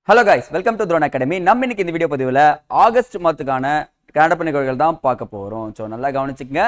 Hello guys, welcome to Drone Academy. நம்ம இன்னைக்கு இந்த வீடியோ பதிவுல ஆகஸ்ட் மாதத்துக்கான கரண்ட் நிகழ்வுகள் தான் பார்க்க போறோம். சோ நல்லா கவனிச்சுக்கங்க.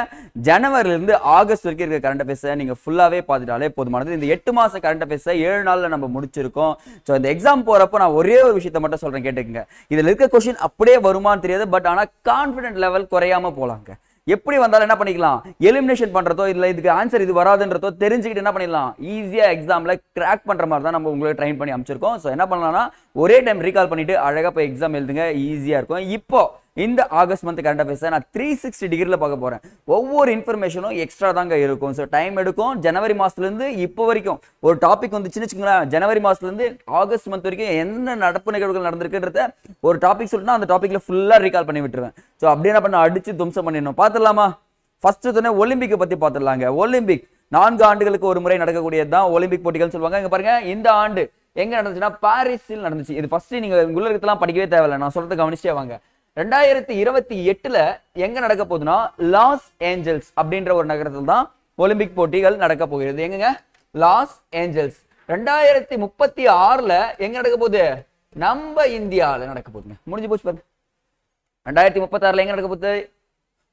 ஜனவரில இருந்து ஆகஸ்ட் வரைக்கும் இருக்க கரண்ட் அஃபேர்ஸ் நீங்க ஃபுல்லாவே பார்த்துட்டாலே போதுமானது. இந்த 8 மாச கரண்ட் அஃபேர்ஸ் 7 நாள்ல நம்ம முடிச்சிருக்கோம். சோ இந்த எக்ஸாம் போறப்போ நான் ஒரே ஒரு விஷயத்தை மட்டும் சொல்றேன், கேட்டுக்கங்க. இதுல இருக்க क्वेश्चन அப்படியே வருமான்னு தெரியாது, பட் ஆனா கான்ஃபிடன்ட் லெவல் குறையாம போலாங்க. எப்படி வந்தாலும் என்ன பண்ணிக்கலாம், எலிமினேஷன் பண்றதோ இல்ல இதுக்கு ஆன்சர் இது வராதுன்றதோ தெரிஞ்சுக்கிட்டு என்ன பண்ணிடலாம், ஈஸியா எக்ஸாம்ல கிராக் பண்ற மாதிரி தான் நம்ம உங்களுக்கு ட்ரைன் பண்ணி அமைச்சிருக்கோம். ஸோ என்ன பண்ணலாம்னா ஒரே டைம் ரீகால் பண்ணிட்டு அழகா போய் எக்ஸாம் எழுதுங்க, ஈஸியா இருக்கும். இப்போ இந்த ஆகஸ்ட் மந்த் கரண்ட் அஃபேர்ஸ் நான் 360 டிகிரில பார்க்க போறேன். ஒவ்வொரு இன்ஃபர்மேஷனும் எக்ஸ்ட்ரா தாங்க இருக்கும். ஸோ டைம் எடுக்கும். ஜனவரி மாசத்துல இருந்து இப்போ வரைக்கும் ஒரு டாபிக் வந்துச்சுன்னு வச்சுக்கோங்களேன், ஜனவரி மாசத்துல இருந்து ஆகஸ்ட் மந்த் வரைக்கும் என்ன நடப்பு நிகழ்வுகள் நடந்திருக்குன்றத ஒரு டாபிக் சொல்லிட்டு அந்த டாபிக்ல ஃபுல்லா ரீகால் பண்ணி விட்டுருவேன். ஸோ அப்படி என்ன பண்ண அடிச்சு தும்சம் பண்ணிடணும். பார்த்துடலாமா? ஃபர்ஸ்ட் தானே ஒலிம்பிக்கை பத்தி பார்த்துடலாங்க. ஒலிம்பிக் 4 ஆண்டுகளுக்கு ஒரு முறை நடக்கக்கூடியது தான் ஒலிம்பிக் போட்டிகள் சொல்லுவாங்க. இங்க பாருங்க, இந்த ஆண்டு எங்க நடந்துச்சுன்னா பாரிஸில் நடந்துச்சு. இது ஃபர்ஸ்ட் நீங்க உலகத்தெல்லாம் படிக்கவே தேவையில்லை, நான் சொல்றது கவனிச்சே வாங்க. 2028 எங்க நடக்க போகுதுன்னா லாஸ் ஏஞ்சல்ஸ் அப்படின்ற ஒரு நகரத்தில் தான் ஒலிம்பிக் போட்டிகள் நடக்க போகிறது. எங்கங்க? Los Angeles. 2036 எங்க நடக்க போகுது? நம்ம இந்தியாவில் நடக்க போகுதுங்க. முடிஞ்சு போச்சு பாருங்க. 2036 எங்க நடக்க போகுது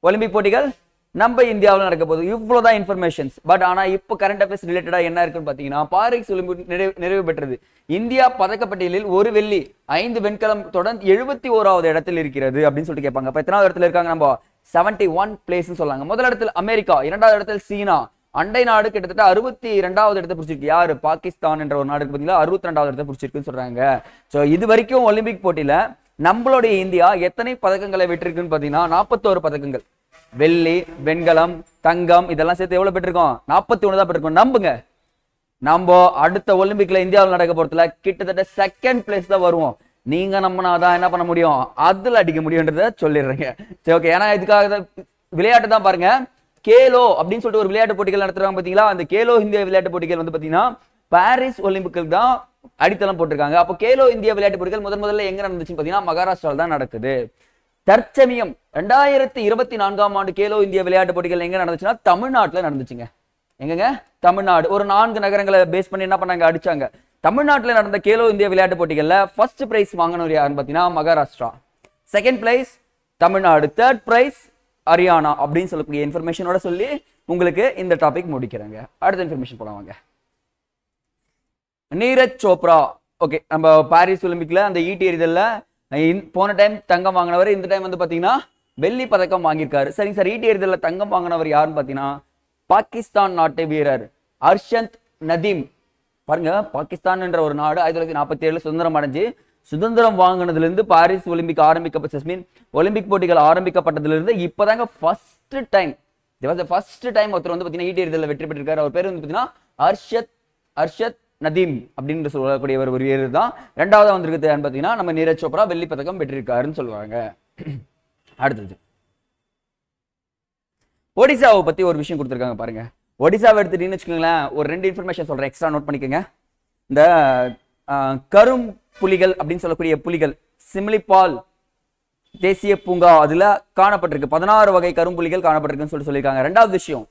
ஒலிம்பிக் போட்டிகள்? நம்ம இந்தியாவில் நடக்க போகுது. இவ்வளவுதான் இன்ஃபர்மேஷன்ஸ். பட் ஆனா இப்போ கரண்ட் அஃபேர்ஸ் ரிலேட்டடா என்ன இருக்குன்னு பாத்தீங்கன்னா, பாரிஸ் ஒலிம்பிக் நிறைவு பெற்றது. இந்தியா பதக்கப்பட்டியலில் 1 வெள்ளி 5 வெண்கலம் தொடர்ந்து 71வது இடத்தில் இருக்கிறது அப்படின்னு சொல்லிட்டு கேட்பாங்க. அப்ப எத்தனாவது இடத்துல இருக்காங்க? நம்ம 71 பிளேஸ் சொல்லாங்க. முதல் இடத்தில் அமெரிக்கா, 2வது இடத்தில் சீனா, அண்டை நாடு கிட்டத்தட்ட 62வது இடத்தை பிடிச்சிருக்கு. யாரு? பாகிஸ்தான் என்ற ஒரு நாடு பாத்தீங்களா, 62வது இடத்தை பிடிச்சிருக்குன்னு சொல்றாங்க. சோ இது வரைக்கும் ஒலிம்பிக் போட்டியில நம்மளுடைய இந்தியா எத்தனை பதக்கங்களை வெற்றிருக்குன்னு பாத்தீங்கன்னா 41 பதக்கங்கள். வெள்ளி, வெண்கலம், தங்கம் இதெல்லாம் சேர்த்து எவ்வளவு பெற்றிருக்கோம்? 41 தான் பெற்றிருக்கோம். நம்புங்க, நம்ம அடுத்த ஒலிம்பிக்ல இந்தியாவில் நடக்க போறதுல கிட்டத்தட்ட செகண்ட் பிளேஸ் தான் வருவோம். நீங்க நம்பினாதான் என்ன பண்ண முடியும், அதுல அடிக்க முடியும்ன்றத சொல்லிடுறீங்க. சரி, ஓகே. ஏன்னா இதுக்காக விளையாட்டு தான் பாருங்க. கேலோ அப்படின்னு சொல்லிட்டு ஒரு விளையாட்டு போட்டிகள் நடத்துறாங்க பாத்தீங்களா. அந்த கேலோ இந்தியா விளையாட்டு போட்டிகள் வந்து பாத்தீங்கன்னா பாரிஸ் ஒலிம்பிக்கில் தான் அடித்தளம் போட்டிருக்காங்க. அப்போ கேலோ இந்தியா விளையாட்டு போட்டிகள் முதல்ல எங்க நடந்துச்சுன்னு பாத்தீங்கன்னா மகாராஷ்டிராவில் தான் நடக்குது. தற்சமயம் 2024 ஆண்டு கேலோ இந்தியா விளையாட்டு போட்டிகள் எங்க நடந்துச்சுன்னா தமிழ்நாட்டுல நடந்துச்சுங்க. எங்கங்க? தமிழ்நாடு. ஒரு 4 நகரங்களை பேஸ் பண்ணி என்ன பண்ணாங்க, அடிச்சாங்க. தமிழ்நாட்டுல நடந்த கேலோ இந்தியா விளையாட்டு போட்டிகள்ல ஃபர்ஸ்ட் பிரைஸ் வாங்கினவர் யாருன்னு பாத்தீங்கன்னா Maharashtra, second prize Tamil Nadu, third prize Haryana அப்படின்னு சொல்லக்கூடிய இன்ஃபர்மேஷனோட சொல்லி உங்களுக்கு இந்த டாபிக் முடிக்கிறாங்க. அடுத்த இன்ஃபர்மேஷன் போடுவாங்க. நீரஜ் சோப்ரா. ஓகே, நம்ம பாரிஸ் ஒலிம்பிக்ல அந்த ஈட்டி எறிதல்ல போன டைம் தங்கம் வாங்கினவர், இந்த டைம் வந்து பாத்தீங்கன்னா வெள்ளி பதக்கம் வாங்கியிருக்காரு. சரிங்க சார், ஈட்டி எறிதல்ல தங்கம் வாங்கினவர் யாருன்னு பாத்தீங்கன்னா பாகிஸ்தான் நாட்டு வீரர் அர்ஷத் நதீம். பாருங்க, பாகிஸ்தான் என்ற ஒரு நாடு 1947 சுதந்திரம் அடைஞ்சு சுதந்திரம் வாங்கினதுல இருந்து பாரிஸ் ஒலிம்பிக் ஒலிம்பிக் போட்டிகள் ஆரம்பிக்கப்பட்டதுல இருந்து இப்பதாங்க ஃபர்ஸ்ட் டைம் ஒருத்தர் வந்து பாத்தீங்கன்னா ஈட்டி எறிதல்ல வெற்றி பெற்றிருக்காரு. அவர் பேர் வந்து பாத்தீங்கன்னா அர்ஷத் நதீம் அப்படின்னு சொல்லக்கூடிய ஒரு வீரர் தான். 2வது வந்திருக்கு பாத்தீங்கன்னா நம்ம நீரஜ் சோப்ரா வெள்ளி பதக்கம் பெற்றிருக்காருன்னு சொல்லுவாங்க. அடுத்தது ஒடிசாவை பத்தி ஒரு விஷயம் கொடுத்துருக்காங்க பாருங்க. ஒடிசாவை எடுத்துட்டீங்கன்னு வச்சுக்கோங்களேன், ஒரு 2 இன்ஃபர்மேஷன் சொல்றேன், எக்ஸ்ட்ரா நோட் பண்ணிக்கோங்க. இந்த கரும் புலிகள் அப்படின்னு சொல்லக்கூடிய புலிகள் சிம்லிபால் தேசிய பூங்கா அதுல காணப்பட்டிருக்கு. 16 வகை கரும்புலிகள் காணப்பட்டிருக்குன்னு சொல்லியிருக்காங்க. 2வது விஷயம்,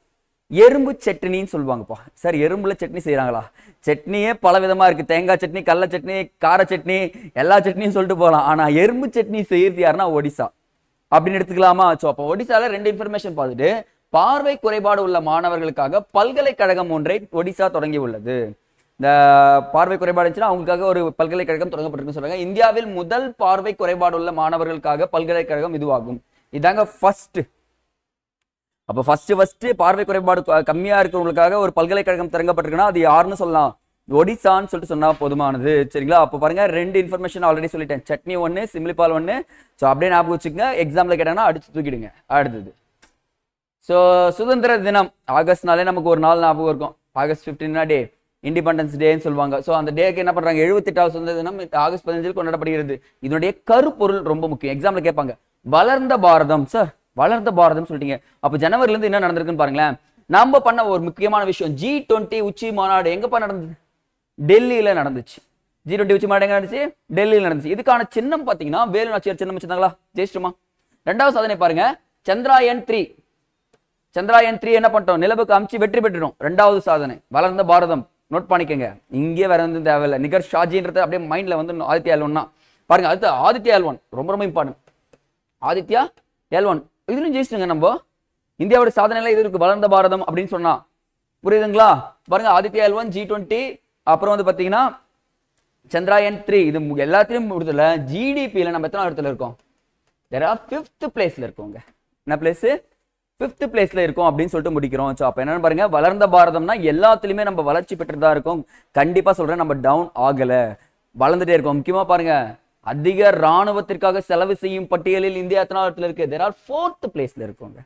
எறும்பு சட்னின்னு சொல்லுவாங்கப்பா. சார், எறும்புல சட்னி செய்யறாங்களா? சட்னியே பல விதமா இருக்கு. தேங்காய் சட்னி, கடலை சட்னி, கார சட்னி, எல்லா சட்னியும் சொல்லிட்டு போகலாம். ஆனா எறும்பு சட்னி செய்யறது யாருன்னா ஒடிசா அப்படின்னு எடுத்துக்கலாமா? சோ அப்ப ஒடிசால 2 இன்ஃபர்மேஷன் பார்த்துட்டு, பார்வை குறைபாடு உள்ள மாணவர்களுக்காக பல்கலைக்கழகம் ஒன்றை ஒடிசா தொடங்கி உள்ளது. இந்த பார்வை குறைபாடு இருந்துச்சுன்னா அவங்களுக்காக ஒரு பல்கலைக்கழகம் தொடங்கப்பட்டிருக்குன்னு சொல்றாங்க. இந்தியாவில் முதல் பார்வை குறைபாடு உள்ள மாணவர்களுக்காக பல்கலைக்கழகம் இதுவாகும். இதாங்க ஃபர்ஸ்ட். அப்ப ஃபர்ஸ்ட் பார்வை குறைபாடு கம்மியா இருக்கிறவங்களுக்காக ஒரு பல்கலைக்கழகம் தொடங்கப்பட்டிருக்குன்னா அது யாருன்னு சொல்லலாம்? ஒடிசான்னு சொல்லிட்டு சொன்னா போதுமானது. சரிங்களா? அப்ப பாருங்க, 2 இன்ஃபர்மேஷன் ஆல்ரெடி சொல்லிட்டேன். சட்னி 1, சிம்லிபால் 1. ஸோ அப்படியே ஞாபகம் வச்சுக்கோங்க, எக்ஸாம்ல கேட்டாங்கன்னா அடிச்சு தூக்கிடுங்க. அடுத்தது சுதந்திர தினம். ஆகஸ்ட்னாலே நமக்கு ஒரு நாள் ஞாபகம் இருக்கும். ஆகஸ்ட் 15 டே இண்டிபெண்டன்ஸ் டேன்னு சொல்லுவாங்க. ஸோ அந்த டேக்கு என்ன பண்றாங்க, 78வது சுதந்திர தினம் ஆகஸ்ட் 15 கொண்டாடப்படுகிறது. இதனுடைய கருப்பொருள் ரொம்ப முக்கியம். எக்ஸாம்ல கேட்பாங்க, வளர்ந்த பாரதம். சார், வளர்ந்த பாரதம் சொல்லிட்டீங்க, அப்ப ஜனவரில இருந்து என்ன நடந்திருக்குன்னு பாருங்களேன். நம்ம பண்ண ஒரு முக்கியமான விஷயம், G20 உச்சி மாநாடு எங்கப்பா நடந்தது? டெல்லியில நடந்துச்சு. G20 உச்சி மாநாடு எங்க நடந்துச்சு? டெல்லியில நடந்துச்சு. இதுக்கான சின்னம் பாத்தீங்கன்னா வேலு நாச்சியார் சின்னம் வச்சிருந்தாங்களா? ஜெயிச்சிட்டுமா? 2வது சாதனை பாருங்க, சந்திராயன் 3 என்ன பண்ணிட்டோம், நிலவுக்கு அமிச்சு வெற்றி பெற்றுடும். 2வது சாதனை. வளர்ந்த பாரதம் நோட் பண்ணிக்கங்க, இங்கே வேற வந்து தேவையில்லை. நிகர் ஷாஜின்றது அப்படியே மைண்ட்ல வந்து ஆதித்யா L1 பாருங்க. அடுத்து ஆதித்யா L1 ரொம்ப ரொம்ப இம்பார்ட்டன்ட். ஆதித்யா L1 இதுலயும் ஜெயிச்சிட்டுங்க. நம்ம இந்தியாவோட சாதனையில இது இருக்கு, வளர்ந்த பாரதம் அப்படின்னு சொன்னா புரியுதுங்களா? பாருங்க ஆதித்யா L1 G20, அப்புறம் வந்து பாத்தீங்கன்னா சந்திராயன் 3, இது எல்லாத்தையும் முடியல. ஜிடிபியில நம்ம எத்தனை இடத்துல இருக்கோம்? there are 5th பிளேஸ்ல இருக்கோங்க. என்ன பிளேஸ்? 5th பிளேஸ்ல இருக்கும் அப்படின்னு சொல்லிட்டு முடிக்கிறோம். ஸோ அப்போ என்னன்னு பாருங்க, வளர்ந்த பாரதம்னா எல்லாத்துலயுமே நம்ம வளர்ச்சி பெற்றுதான் இருக்கும். கண்டிப்பா சொல்றேன், நம்ம டவுன் ஆகல, வளர்ந்துட்டே இருக்கோம். முக்கியமா பாருங்க, அதிக ராணுவத்திற்காக செலவு செய்யும் பட்டியலில் இந்தியா எத்தனை இடத்துல இருக்கு? there are 4th பிளேஸ்ல இருக்கோங்க.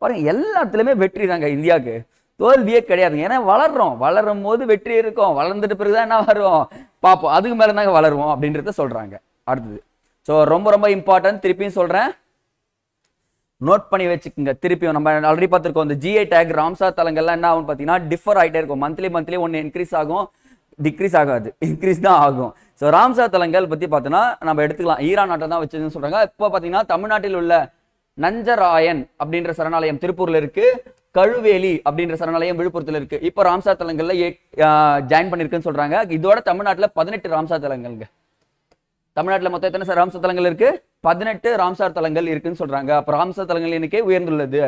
பாருங்க எல்லாத்துலயுமே வெற்றி தாங்க, இந்தியாவுக்கு தோல்வியே கிடையாதுங்க. ஏன்னா வளரும் போது வெற்றி இருக்கும், வளர்ந்துட்டு பிறகுதான் என்ன வரும் பார்ப்போம், அதுக்கு மேல தாங்க வளருவோம் அப்படின்றத சொல்றாங்க. அடுத்தது ஸோ ரொம்ப ரொம்ப இம்பார்ட்டன்ட், திருப்பியும் சொல்றேன், நோட் பண்ணி வச்சுக்கோங்க. திருப்பியும் நம்ம ஆல்ரெடி பார்த்துருக்கோம், இந்த ஜிஐ டேக் ராம்சார் தலங்கள்லாம் என்ன ஆகும் பார்த்தீங்கன்னா டிஃபர் ஆகிட்டே இருக்கும். மந்த்லி ஒன்று இன்க்ரீஸ் ஆகும், டிக்ரீஸ் ஆகாது, இன்க்ரீஸ் தான் ஆகும். ஸோ ராம்சார் தலங்கள் பற்றி பார்த்தோன்னா நம்ம எடுத்துக்கலாம், ஈரான் நாட்டை தான் வச்சதுன்னு சொல்றாங்க. இப்போ பார்த்தீங்கன்னா தமிழ்நாட்டில் உள்ள நஞ்சராயன் அப்படின்ற சரணாலயம் திருப்பூர்ல இருக்கு, கழுவேலி அப்படின்ற சரணாலயம் விழுப்புரத்துல இருக்கு. இப்போ ராம்சார் தலங்கள்ல ஜாயின் பண்ணிருக்குன்னு சொல்றாங்க. இதோட தமிழ்நாட்டில் 18 ராம்சார் தலங்கள்ங்க. தமிழ்நாட்டில் மொத்தம் எத்தனை ராம்சார் தலங்கள் இருக்கு? 18 ராம்சார் தலங்கள் இருக்குன்னு சொல்றாங்க. அப்ப ராம்சார் தலங்கள் எண்ணிக்கை உயர்ந்துள்ளது.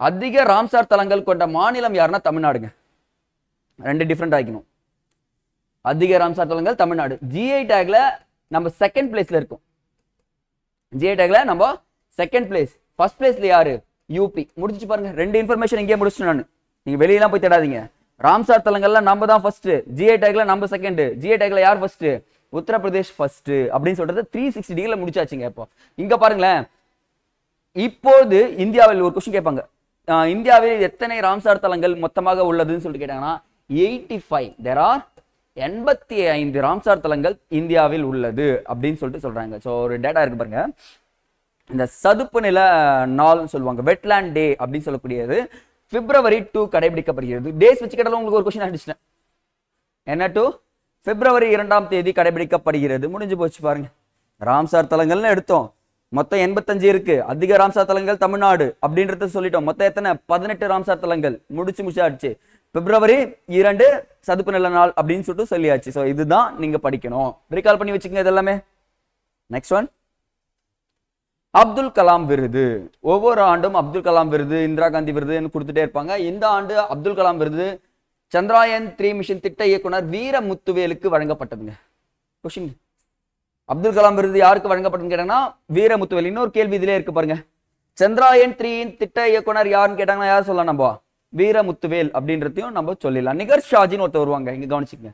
அதிக ராம்சார் தலங்கள் கொண்ட மாநிலம் யாருன்னா தமிழ்நாடுங்க. ரெண்டு டிஃபரெண்ட் ஆகிக்கணும். அதிக ராம்சார் தலங்கள் தமிழ்நாடு. ஜிஐ டேக்ல நம்ம செகண்ட் பிளேஸ்ல இருக்கும். ஜிஐ டேக்ல நம்ம செகண்ட் பிளேஸ். ஃபர்ஸ்ட் பிளேஸ்ல யாரு? யூபி. முடிச்சு பாருங்க, ரெண்டு இன்ஃபர்மேஷன் இங்கே முடிச்சு. நான் நீங்க வெளியெல்லாம் போய் தேடாதீங்க. ராம்சார் தலங்கள்ல நம்ம தான் ஃபர்ஸ்ட், ஜிஐ டேக்ல நம்ம செகண்ட். ஜிஐ டேக்ல யார் ஃபர்ஸ்ட்? உத்தரப்பிரதேஷ் ஃபர்ஸ்ட் அப்படின்னு சொல்றது 360 டிகிரில முடிச்சாச்சுங்க. இப்போ இங்க பாருங்களேன், இப்போது இந்தியாவில் ஒரு கொஸ்டின் கேட்பாங்க, இந்தியாவில் எத்தனை ராம்சார் தலங்கள் மொத்தமாக உள்ளதுன்னு சொல்லிட்டு கேட்டாங்கன்னா 85. there are 85 ராம்சார் தலங்கள் இந்தியாவில் உள்ளது அப்படின்னு சொல்லிட்டு சொல்றாங்க. ஸோ ஒரு டேட்டா இருக்கு பாருங்க. இந்த சதுப்பு நில நாள்னு சொல்லுவாங்க, வெட்லேண்ட் டே அப்படின்னு சொல்லக்கூடியது February 2 கடைபிடிக்கப்படுகிறது. டேஸ் வச்சு கேட்டாலும் உங்களுக்கு ஒரு கொஸ்டின் அடிச்சிட்டேன். என்ன 2? February 2ஆம் தேதி கடைபிடிக்கப்படுகிறது. முடிஞ்சு போச்சு பாருங்க. ராம்சார் தலங்கள்னு எடுத்தோம், மொத்தம் 85 இருக்கு. அதிக ராம்சார் தலங்கள் தமிழ்நாடு அப்படின்றத சொல்லிட்டோம். மொத்தம் எத்தனை? 18 ராம்சார் தலங்கள். முடிச்சாச்சு. February 2 சதுப்பு நில நாள் அப்படின்னு சொல்லிட்டு சொல்லியாச்சு. ஸோ இதுதான் நீங்க படிக்கணும், ரீகால் பண்ணி வச்சுக்கோங்க இது எல்லாமே. நெக்ஸ்ட் ஒன், அப்துல் கலாம் விருது. ஒவ்வொரு ஆண்டும் அப்துல் கலாம் விருது, இந்திரா காந்தி விருதுன்னு கொடுத்துட்டே இருப்பாங்க. இந்த ஆண்டு அப்துல் கலாம் விருது சந்திராயன் 3 மிஷன் திட்ட இயக்குனர் வீரமுத்துவேலுக்கு வழங்கப்பட்டதுங்க. கொஸ்டின், அப்துல் கலாம் விருது யாருக்கு வழங்கப்பட்டதுன்னு கேட்டாங்கன்னா வீரமுத்துவேல். இன்னொரு கேள்வி இதுல இருக்கு பாருங்க, சந்திராயன் 3 திட்ட இயக்குனர் யாருன்னு கேட்டாங்கன்னா யார் சொல்லலாம்? நம்ம வீரமுத்துவேல் அப்படின்றதையும் நம்ம சொல்லிடலாம். நிகர் ஷாஜின்னு ஒருத்தர் வருவாங்க, இங்க கவனிச்சுக்கங்க.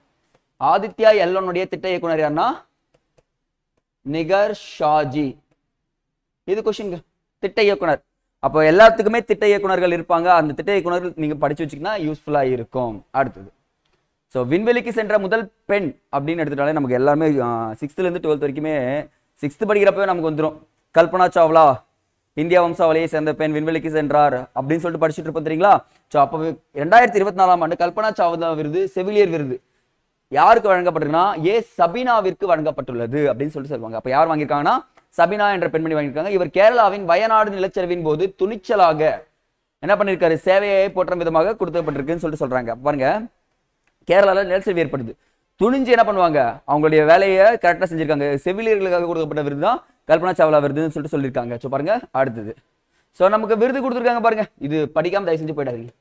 ஆதித்யா L1 திட்ட இயக்குனர் யாருன்னா நிகர் ஷாஜி. இது கொஸ்டின், திட்ட இயக்குனர். அப்போ எல்லாத்துக்குமே திட்ட இயக்குனர்கள் இருப்பாங்க. அந்த திட்ட இயக்குனர்கள் நீங்க படிச்சு வச்சுக்கினா யூஸ்ஃபுல்லா இருக்கும். அடுத்தது, ஸோ விண்வெளிக்கு சென்ற முதல் பெண் அப்படின்னு எடுத்துட்டாலே நமக்கு எல்லாருமே 6th இருந்து 12th வரைக்குமே 6th படிக்கிறப்பவே நமக்கு வந்துடும். கல்பனா சாவ்லா, இந்தியா வம்சாவளியை சேர்ந்த பெண் விண்வெளிக்கு சென்றார் அப்படின்னு சொல்லிட்டு படிச்சுட்டு இருப்போம் தெரியுங்களா? ஸோ அப்போ 2024ஆம் ஆண்டு கல்பனா சாவ்லா விருது செவிலியர் விருது யாருக்கு வழங்கப்பட்டிருக்குன்னா சபினாவிற்கு வழங்கப்பட்டுள்ளது அப்படின்னு சொல்லிட்டு சொல்லுவாங்க. அப்போ யார் வாங்கியிருக்காங்கன்னா சபினா என்ற பெண்மணி வாங்கியிருக்காங்க. இவர் கேரளாவின் வயநாடு நிலச்சரிவின் போது துணிச்சலாக என்ன பண்ணிருக்காரு? சேவையை போற்றும் விதமாக கொடுக்கப்பட்டிருக்குன்னு சொல்லிட்டு சொல்றாங்க. பாருங்க, கேரளால நிலச்சரிவு ஏற்படுது, துணிஞ்சு என்ன பண்ணுவாங்க? அவங்களுடைய வேலையை கரெக்டா செஞ்சிருக்காங்க. செவிலியர்களுக்காக கொடுக்கப்பட்ட விருது தான் கல்பனா சாவ்லா விருதுன்னு சொல்லிட்டு சொல்லியிருக்காங்க. ஸோ பாருங்க, அடுத்தது, ஸோ நமக்கு விருது கொடுத்துருக்காங்க பாருங்க. இது படிக்காம தயவு செஞ்சு போயிடாதீங்க.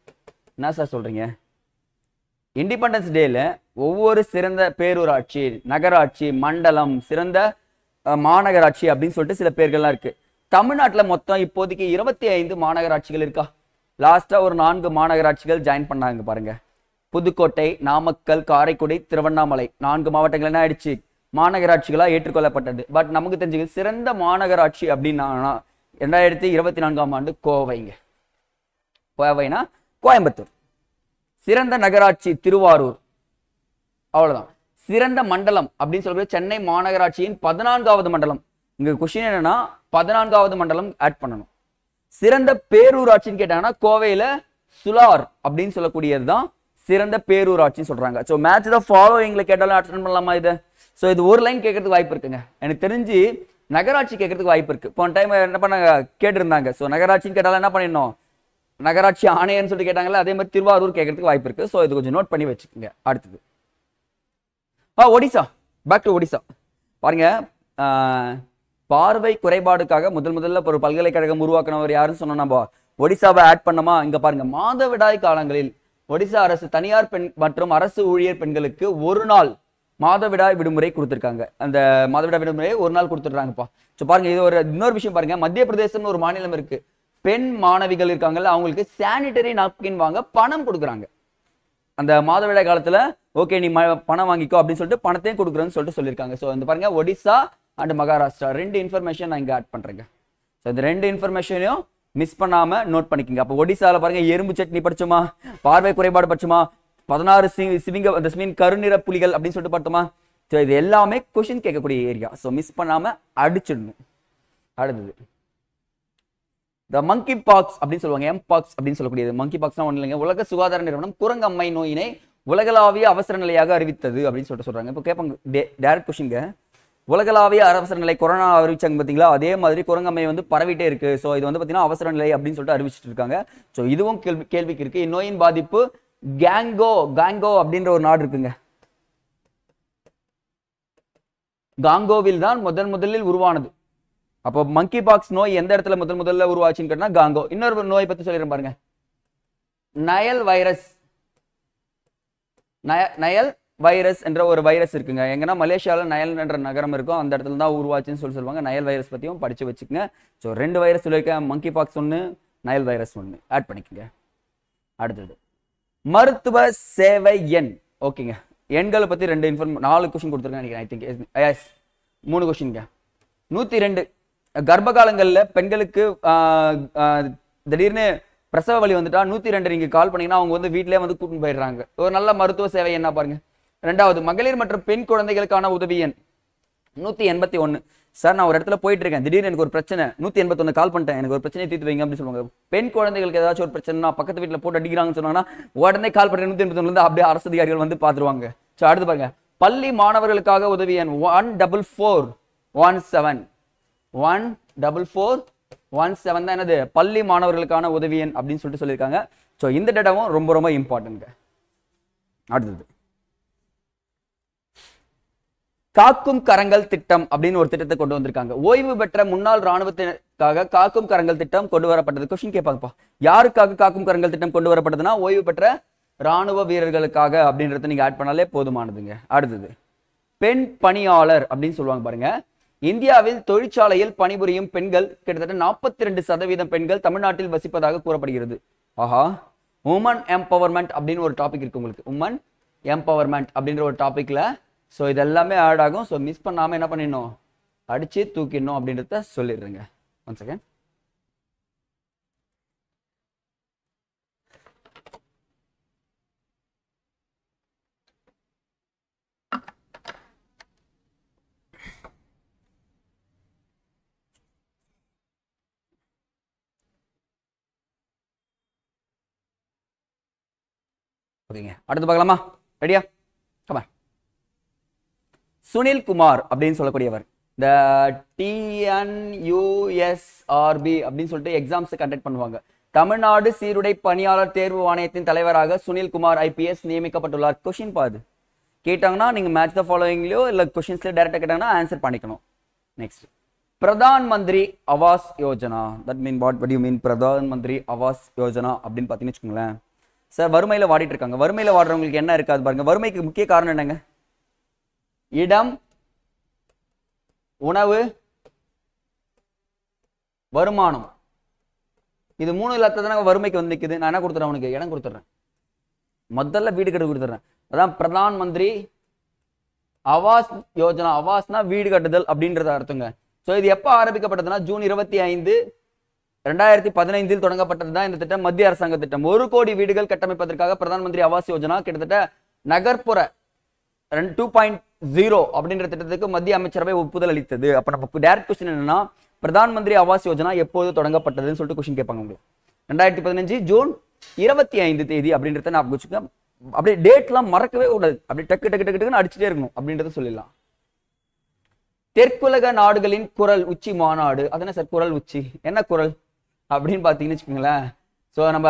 என்ன சார் சொல்றீங்க? இண்டிபெண்டன்ஸ் டேல ஒவ்வொரு சிறந்த பேரூராட்சி, நகராட்சி, மண்டலம், சிறந்த மாநகராட்சி அப்படின்னு சொல்லிட்டு சில பேர்கள்லாம் இருக்கு. தமிழ்நாட்டில் மொத்தம் இப்போதைக்கு 25 மாநகராட்சிகள் இருக்கா. லாஸ்டா ஒரு 4 மாநகராட்சிகள் ஜாயின் பண்ணாங்க பாருங்க. புதுக்கோட்டை, நாமக்கல், காரைக்குடி, திருவண்ணாமலை 4 மாவட்டங்கள் என்ன ஆயிடுச்சு? மாநகராட்சிகளா ஏற்றுக்கொள்ளப்பட்டது. பட் நமக்கு தெரிஞ்சு சிறந்த மாநகராட்சி அப்படின்னா 2024ஆம் ஆண்டு கோவைங்க. கோவைனா கோயம்புத்தூர். சிறந்த நகராட்சி திருவாரூர். அவ்வளவுதான். சிறந்த மண்டலம் அப்படின்னு சொல்றது சென்னை மாநகராட்சியின் 14வது மண்டலம். இங்க கொஸ்டின் என்னன்னா 14வது மண்டலம் ஆட் பண்ணணும். சிறந்த பேரூராட்சின்னு கேட்டாங்கன்னா கோவையில சுலார் அப்படின்னு சொல்லக்கூடியதுதான் சிறந்த பேரூராட்சின்னு சொல்றாங்க. ஸோ மேட்ச் த ஃபாலோயிங்ல கேட்டாலும் அட்டெண்ட் பண்ணலாமா இது? ஸோ இது ஒரு லைன் கேட்கறதுக்கு வாய்ப்பு இருக்குங்க. எனக்கு தெரிஞ்சு நகராட்சி கேட்கறதுக்கு வாய்ப்பு இருக்கு. போன டைம் என்ன பண்ணாங்க கேட்டிருந்தாங்க. ஸோ நகராட்சின்னு கேட்டாலும் என்ன பண்ணிடணும்? நகராட்சி ஆணையர்னு சொல்லிட்டு கேட்டாங்கல்ல, அதே மாதிரி திருவாரூர் கேட்கறதுக்கு வாய்ப்பு இருக்கு. ஸோ இது கொஞ்சம் நோட் பண்ணி வச்சுக்கோங்க. அடுத்தது ஒடிசா. Back to Odisha. பாருங்க, பார்வை குறைபாடுக்காக முதல்ல ஒரு பல்கலைக்கழகம் உருவாக்கினவர் யாருன்னு சொன்னோம் நம்ம, ஒடிசாவை ஆட் பண்ணமா. இங்க பாருங்க, மாதவிடாய் காலங்களில் ஒடிசா அரசு தனியார் பெண் மற்றும் அரசு ஊழியர் பெண்களுக்கு ஒரு நாள் மாதவிடாய் விடுமுறை கொடுத்துருக்காங்க. அந்த மாதவிடாய் விடுமுறை ஒரு நாள் கொடுத்துட்றாங்கப்பா. ஸோ பாருங்க, இது ஒரு இன்னொரு விஷயம் பாருங்க, மத்திய பிரதேசம்னு ஒரு மாநிலம் இருக்கு, பெண் மாணவிகள் இருக்காங்கல்ல, அவங்களுக்கு சானிட்டரி நாப்கின் வாங்க பணம் கொடுக்குறாங்க. அந்த மாதவிடாய் காலத்துல ஓகே நீ பணம் வாங்கிக்கோ அப்படின்னு சொல்லிட்டு பணத்தையும் கொடுக்குறேன்னு சொல்லிட்டு சொல்லியிருக்காங்க. ஸோ இந்த பாருங்க, ஒடிசா அண்ட் மகாராஷ்டிரா 2 இன்ஃபர்மேஷன் நான் இங்க ஆட் பண்றேங்க. ஸோ இந்த 2 இன்ஃபர்மேஷனையும் மிஸ் பண்ணாம நோட் பண்ணிக்கோங்க. அப்போ ஒடிசால பாருங்க, எறும்பு சட்னி படிச்சோமா, பார்வை குறைபாடு படிச்சோமா, 16 சிவிங்க அந்த மீன் கருநிற புலிகள் அப்படின்னு சொல்லிட்டு பார்த்தோமா. ஸோ இது எல்லாமே கொஸ்டின் கேட்கக்கூடிய ஏரியா. ஸோ மிஸ் பண்ணாம அடிச்சிடணும். அடுத்தது இந்த மங்கி பாக்ஸ் அப்படின்னு சொல்லுவாங்க, எம்பாக்ஸ் அப்படின்னு சொல்லக்கூடியது. மங்கி பாக்ஸ்னா ஒன்றும் இல்லைங்க, உலக சுகாதார நிறுவனம் குரங்கம்மை நோயினை உலகளாவிய அவசர நிலையாக அறிவித்தது அப்படின்னு சொல்லிட்டு சொல்றாங்க. இப்போ கேட்பாங்க டைரக்ட் கொஸ்டின்ங்க, உலகளாவிய அவசர நிலை கொரோனா அறிவிச்சாங்க பார்த்தீங்களா, அதே மாதிரி குரங்கம்மை வந்து பரவிட்டே இருக்கு. ஸோ இது வந்து பார்த்தீங்கன்னா அவசர நிலை அப்படின்னு சொல்லிட்டு அறிவிச்சிட்டு இருக்காங்க. ஸோ இதுவும் கேள்விக்கு இருக்கு. இந்நோயின் பாதிப்பு காங்கோ அப்படின்ற ஒரு நாடு இருக்குங்க, காங்கோவில் தான் முதலில் உருவானது. அப்போ மங்கி பாக்ஸ் நோய் எந்த இடத்துல முதல்ல உருவாச்சுன்னு கேட்டா காங்கோ. இன்னொரு நோய் பத்தி சொல்லிடுறேன் பாருங்க, நயல் வைரஸ் என்ற ஒரு வைரஸ் இருக்குங்க. எங்கன்னா மலேசியால நயல் என்ற நகரம் இருக்கும், அந்த இடத்துல தான் உருவாச்சுன்னு சொல்லுவாங்க. நயல் வைரஸ் பத்தியும் படிச்சு வச்சுக்கோங்க. ஸோ 2 வைரஸ் சொல்லியிருக்கேன், மங்கி பாக்ஸ் 1, நயல் வைரஸ் 1 ஆட் பண்ணிக்கோங்க. அடுத்தது மருத்துவ சேவை எண். ஓகேங்க, எண்களை பத்தி 4 கொஸ்டின் கொடுத்துருக்கேன். I think 3 கொஸ்டின்ங்க. 102 கர்ப்ப காலங்கள்ல பெண்களுக்கு திடீர்னு பிரசவ வலி வந்துட்டா 102 நீங்க கால் பண்ணீங்கன்னா அவங்க வந்து வீட்டிலே வந்து கூட்டிட்டு போயிடுறாங்க. ஒரு நல்ல மருத்துவ சேவை என்ன பாருங்க. 2வது மகளிர் மற்றும் பெண் குழந்தைகளுக்கான உதவி எண் 181. சார் நான் ஒரு இடத்துல போயிட்டு இருக்கேன், திடீர்னு எனக்கு ஒரு பிரச்சனை, 181 கால் பண்ணிட்டேன், எனக்கு ஒரு பிரச்சனையை தீர்த்து வைங்க அப்படின்னு சொல்லுவாங்க. பெண் குழந்தைகளுக்கு ஏதாச்சும் ஒரு பிரச்சனைனா பக்கத்து வீட்டில் போட்டு அடிக்கிறாங்கன்னு சொன்னாங்கன்னா உடனே கால் பண்ணி 181 அப்படியே அரசு அதிகாரிகள் வந்து பார்த்துருவாங்க. ஸோ அடுத்து பாருங்க, பள்ளி மாணவர்களுக்காக உதவி எண் 14417 14417 தான் என்னது, பள்ளி மாணவர்களுக்கான உதவி எண் அப்படின்னு சொல்லிட்டு சொல்லியிருக்காங்க. ஸோ இந்த டேட்டாவும் ரொம்ப இம்பார்ட்டன்ட். அடுத்தது காக்கும் கரங்கள் திட்டம் அப்படின்னு ஒரு திட்டத்தை கொண்டு வந்திருக்காங்க. ஓய்வு பெற்ற முன்னாள் ராணுவத்திற்காக காக்கும் கரங்கள் திட்டம் கொண்டு வரப்பட்டது. கொஸ்டின் கேட்பாங்கப்பா, யாருக்காக காக்கும் கரங்கள் திட்டம் கொண்டு வரப்பட்டதுன்னா ஓய்வு பெற்ற ராணுவ வீரர்களுக்காக அப்படின்றத நீங்க ஆட் பண்ணாலே போதுமானதுங்க. அடுத்தது பெண் பணியாளர் அப்படின்னு சொல்லுவாங்க பாருங்க. இந்தியாவில் தொழிற்சாலையில் பணிபுரியும் பெண்கள் கிட்டத்தட்ட 42% பெண்கள் தமிழ்நாட்டில் வசிப்பதாக கூறப்படுகிறது. ஆஹா, உமன் எம்பவர்மெண்ட் அப்படின்னு ஒரு டாபிக் இருக்கு உங்களுக்கு, உமன் எம்பவர்மெண்ட் அப்படின்ற ஒரு டாபிக்ல. ஸோ இது எல்லாமே ஆட் ஆகும். ஸோ மிஸ் பண்ணாம என்ன பண்ணிடணும், அடிச்சு தூக்கிடணும் அப்படின்றத சொல்லிடுறேங்க. One second. ஓகேங்க, அடுத்து பார்க்கலாமா? ரெடியா? கமான். சுனில் குமார் அப்படின்னு சொல்லக்கூடியவர் இந்த TNUSRB அப்படின்னு சொல்லிட்டு எக்ஸாம்ஸ் கண்டக்ட் பண்ணுவாங்க. தமிழ்நாடு சீருடை பணியாளர் தேர்வு ஆணையத்தின் தலைவராக சுனில் குமார் IPS நியமிக்கப்பட்டுள்ளார். கொஸ்டின் பாது கேட்டாங்கன்னா நீங்க மேட்ச் த ஃபாலோயிங்லயோ இல்ல கொஸ்டின்ஸ்ல டைரக்டா கேட்டாங்கன்னா ஆன்சர் பண்ணிக்கணும். Next Pradhan Mantri Awas Yojana. That mean what you mean Pradhan Mantri Awas Yojana அப்படின்னு பார்த்தீங்கன்னு வச்சுக்கோங்களேன். சார் வறுமையில வாடிட்டு இருக்காங்க. வறுமையில வாடுறவங்களுக்கு என்ன இருக்காது பாருங்க. வறுமைக்கு முக்கிய காரணம் என்னங்க? இடம், உணவு, வருமானம். இது 3 இல்லாததான வறுமைக்கு வந்து நிக்குது. நான் என்ன கொடுத்துறேன், அவனுக்கு இடம் கொடுத்துறேன், முதல்ல வீடு கட்டு கொடுத்துறேன். அதான் பிரதான் மந்திரி ஆவாஸ் யோஜனா. ஆவாஸ்னா வீடு கட்டுதல் அப்படின்றத அர்த்தங்க. ஸோ இது எப்போ ஆரம்பிக்கப்பட்டதுன்னா ஜூன் 25, 2015 தொடங்கப்பட்டதுதான் இந்த திட்டம். மத்திய அரசாங்க திட்டம். 1 கோடி வீடுகள் கட்டமைப்பதற்காக பிரதான் மந்திரி ஆவாஸ் யோஜனா கிட்டத்தட்ட நகர்ப்புற 2.0 அப்படின்ற திட்டத்துக்கு மத்திய அமைச்சரவை ஒப்புதல் அளித்தது. அப்ப நம்ம டைரக்ட் கொஸ்டின் என்னன்னா, பிரதான் மந்திரி ஆவாஸ் யோஜனா எப்போது தொடங்கப்பட்டதுன்னு சொல்லிட்டு கொஸ்டின் கேட்பாங்க உங்களுக்கு. 2015 ஜூன் 25 அப்படின்றத நான் வச்சுக்க. அப்படியே டேட்லாம் மறக்கவே கூடாது. அப்படியே டக்கு டக்கு டக்கு டக்குன்னு அடிச்சுட்டே இருக்கணும் அப்படின்றத சொல்லிடலாம். தெற்குலக நாடுகளின் குரல் உச்சி மாநாடு. அது என்ன சார் குரல் உச்சி, என்ன குரல் அப்படின்னு பார்த்தீங்கன்னு வச்சுக்கோங்களேன். ஸோ நம்ம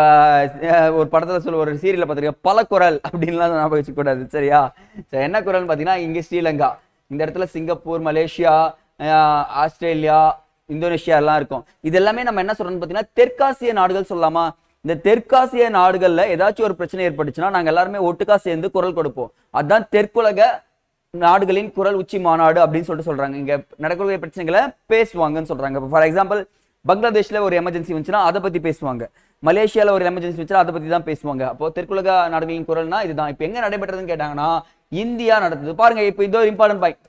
ஒரு படத்தில் சொல்ல ஒரு சீரியலில் பார்த்துருக்கோம் பல குரல் அப்படின்லாம் ஞாபகம் வச்சுக்கூடாது சரியா. ஸோ என்ன குரல்னு பார்த்தீங்கன்னா இங்கே ஸ்ரீலங்கா, இந்த இடத்துல சிங்கப்பூர், மலேசியா, ஆஸ்திரேலியா, இந்தோனேஷியா எல்லாம் இருக்கும். இது எல்லாமே நம்ம என்ன சொல்றோம்னு பார்த்தீங்கன்னா தெற்காசிய நாடுகள் சொல்லலாமா. இந்த தெற்காசிய நாடுகள்ல ஏதாச்சும் ஒரு பிரச்சனை ஏற்பட்டுச்சுன்னா நாங்கள் எல்லாருமே ஒட்டுக்கா சேர்ந்து குரல் கொடுப்போம். அதுதான் தெற்குலக நாடுகளின் குரல் உச்சி மாநாடு அப்படின்னு சொல்றாங்க. இங்க நடக்கக்கூடிய பிரச்சனைகளை பேசுவாங்கன்னு சொல்றாங்க. ஃபார் எக்ஸாம்பிள் பங்களாதேஷ்ல ஒரு எமர்ஜென்சி வந்துச்சுன்னா அதை பத்தி பேசுவாங்க, மலேசியால ஒரு எமர்ஜென்சி வந்துச்சுன்னா அதை பத்தி தான் பேசுவாங்க. அப்போ தெற்குலக நாடுகளின் குரல்னா இதுதான். இப்போ எங்க நடைபெற்றதுன்னு கேட்டாங்கன்னா இந்தியா நடந்தது. பாருங்க இப்போ இது ஒரு இம்பார்ட்டன்ட் பாயிண்ட்.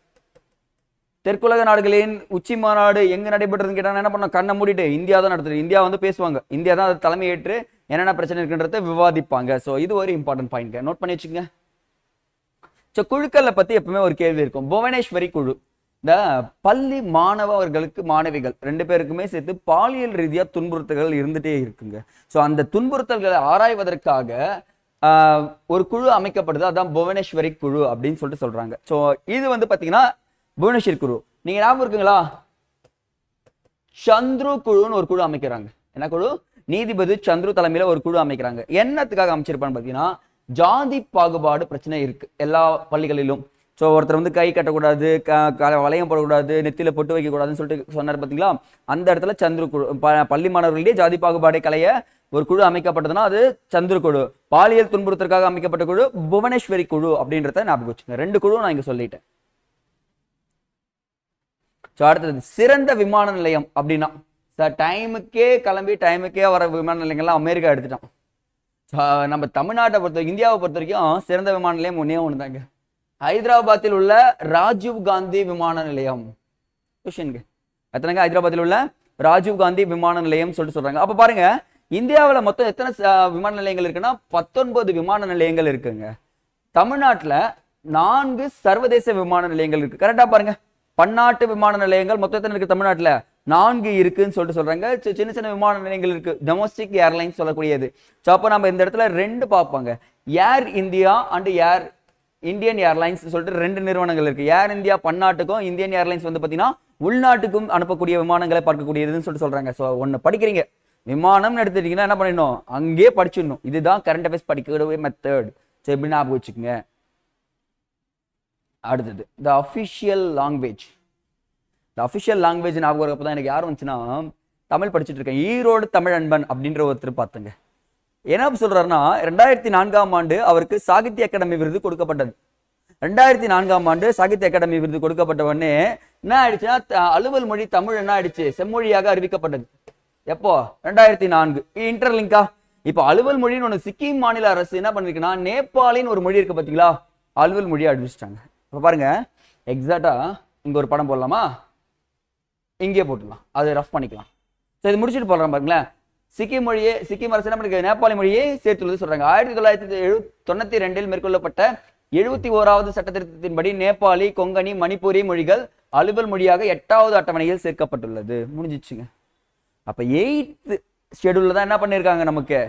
தெற்குலக நாடுகளின் உச்சி மாநாடு எங்க நடைபெற்றதுன்னு கேட்டாங்கன்னா என்ன பண்ண, கண்ணை மூடிட்டு இந்தியா தான் நடத்துது. இந்தியா வந்து பேசுவாங்க, இந்தியா தான் அது தலைமையேற்று என்னென்ன பிரச்சனை இருக்குன்றத விவாதிப்பாங்க. ஸோ இது ஒரு இம்பார்ட்டன்ட் பாயிண்ட், நோட் பண்ணி வச்சுக்கோங்க. ஸோ குழுக்களை பத்தி எப்பவுமே ஒரு கேள்வி இருக்கும். புவனேஸ்வரி குழு இந்த பள்ளி மாணவர்களுக்கு மாணவிகள் 2 பேருக்குமே சேர்த்து பாலியல் ரீதியா துன்புறுத்தல்கள் இருந்துட்டே இருக்குங்க. ஸோ அந்த துன்புறுத்தல்களை ஆராய்வதற்காக ஒரு குழு அமைக்கப்படுது, அதான் புவனேஸ்வரி குழு அப்படின்னு சொல்றாங்க. ஸோ இது வந்து பாத்தீங்கன்னா புவனேஸ்வரி குழு. நீங்க ஞாபகம் இருக்குங்களா, சந்துரு குழுன்னு ஒரு குழு அமைக்கிறாங்க. என்ன குழு? நீதிபதி சந்துரு தலைமையில ஒரு குழு அமைக்கிறாங்க. என்னத்துக்காக அமைச்சிருப்பான்னு பாத்தீங்கன்னா ஜாதி பாகுபாடு பிரச்சனை இருக்கு எல்லா பள்ளிகளிலும். ஸோ ஒருத்தர் வந்து கை கட்டக்கூடாது, வளையம் போடக்கூடாது, நெத்தியில பொட்டு வைக்கக்கூடாதுன்னு சொல்லிட்டு சொன்னார் பார்த்தீங்களா. அந்த இடத்துல சந்துரு குழு, பள்ளி மாணவர்களிடையே ஜாதி பாகுபாடை களைய ஒரு குழு அமைக்கப்பட்டதுன்னா அது சந்துரு குழு. பாலியல் துன்புறுத்தலுக்காக அமைக்கப்பட்ட குழு புவனேஸ்வரி குழு அப்படின்றத ஞாபகம் வச்சுங்க. 2 குழு நான் இங்க சொல்லிட்டேன். ஸோ அடுத்தது சிறந்த விமான நிலையம் அப்படின்னா சார் டைமுக்கே கிளம்பி டைமுக்கே வர விமான நிலையங்கள்லாம் அமெரிக்கா எடுத்துட்டான். நம்ம தமிழ்நாட்டை பொறுத்த இந்தியாவை பொறுத்த வரைக்கும் சிறந்த விமான நிலையம் ஒன்று தாங்க, ஹைதராபாத்தில் உள்ள ராஜீவ் காந்தி விமான நிலையம். கொஸ்டின்ங்க எத்தனைங்க? ஹைதராபாத்தில் உள்ள ராஜீவ் காந்தி விமான நிலையம் சொல்றாங்க. அப்ப பாருங்க இந்தியாவில் மொத்தம் எத்தனை விமான நிலையங்கள் இருக்குன்னா 19 விமான நிலையங்கள் இருக்குங்க. தமிழ்நாட்டில் 4 சர்வதேச விமான நிலையங்கள் இருக்கு. கரெக்டா பாருங்க, பன்னாட்டு விமான நிலையங்கள் மொத்தம் எத்தனை இருக்கு? தமிழ்நாட்டில் 4 இருக்குன்னு சொல்றாங்க. சின்ன சின்ன விமான நிலையங்கள் இருக்கு, டொமஸ்டிக் ஏர்லைன்ஸ் சொல்லக்கூடியது. ஸோ அப்போ நம்ம இந்த இடத்துல 2 பார்ப்பாங்க, Air India and Air Indian Airlines சொல்லிட்டு 2 நிறுவனங்கள் இருக்கு. ஏர் இந்தியா பன்னாட்டுக்கும், இந்தியன் ஏர்லைன்ஸ் வந்து பாத்தீங்கன்னா உள்நாட்டுக்கும் அனுப்பக்கூடிய விமானங்களை பார்க்கக்கூடியதுன்னு சொல்றாங்க. ஸோ ஒன்னு படிக்கிறீங்க, விமானம்னு எடுத்துட்டீங்கன்னா என்ன பண்ணிடணும், அங்கேயே படிச்சிடணும். இதுதான் கரண்ட் அஃபேர்ஸ் படிக்கக்கூடிய மெத்தட். ஸோ எப்படி ஞாபகம் வச்சுக்கோங்க. அடுத்தது the official language. The official language ஞாபகம் வரப்போ தான் எனக்கு யார் வந்துச்சுன்னா தமிழ் படிச்சுட்டு இருக்கேன், ஈரோடு தமிழன்பன் அப்படின்ற ஒருத்தர் பார்த்துங்க. என்ன சொல்றாருன்னா 2004ஆம் ஆண்டு அவருக்கு சாகித்ய அகாடமி விருது கொடுக்கப்பட்டது. 2004ஆம் ஆண்டு சாகித்ய அகாடமி விருது கொடுக்கப்பட்ட உடனே என்ன ஆயிடுச்சுன்னா அலுவல் மொழி தமிழ் என்ன ஆயிடுச்சு, செம்மொழியாக அறிவிக்கப்பட்டது. எப்போ? 2004. இன்டர்லிங்கா. இப்போ அலுவல் மொழின்னு ஒன்று சிக்கிம் மாநில அரசு என்ன பண்ணிருக்குன்னா நேபாளின்னு ஒரு மொழி இருக்கு பாத்தீங்களா, அலுவல் மொழியை அறிவிச்சிட்டாங்க. இப்போ பாருங்க எக்ஸாக்டா இங்க ஒரு படம் போடலாமா, இங்கே போட்டுடலாம், அது ரஃப் பண்ணிக்கலாம். சரி இது முடிச்சுட்டு போடுறோம் பாருங்களேன். சிக்கிம் மொழியே, சிக்கிம் அரசு என்ன பண்ணிருக்க, நேபாளி மொழியை சேர்த்துள்ளது சொல்றாங்க. 1992 மேற்கொள்ளப்பட்ட 71வது சட்ட திருத்தத்தின்படி நேபாளி, கொங்கணி, மணிப்பூரி மொழிகள் அலுவல் மொழியாக 8வது அட்டவணையில் சேர்க்கப்பட்டுள்ளது. முடிஞ்சிச்சுங்க. அப்ப 8th ஷெட்யூல்ல தான் என்ன பண்ணிருக்காங்க, நமக்கு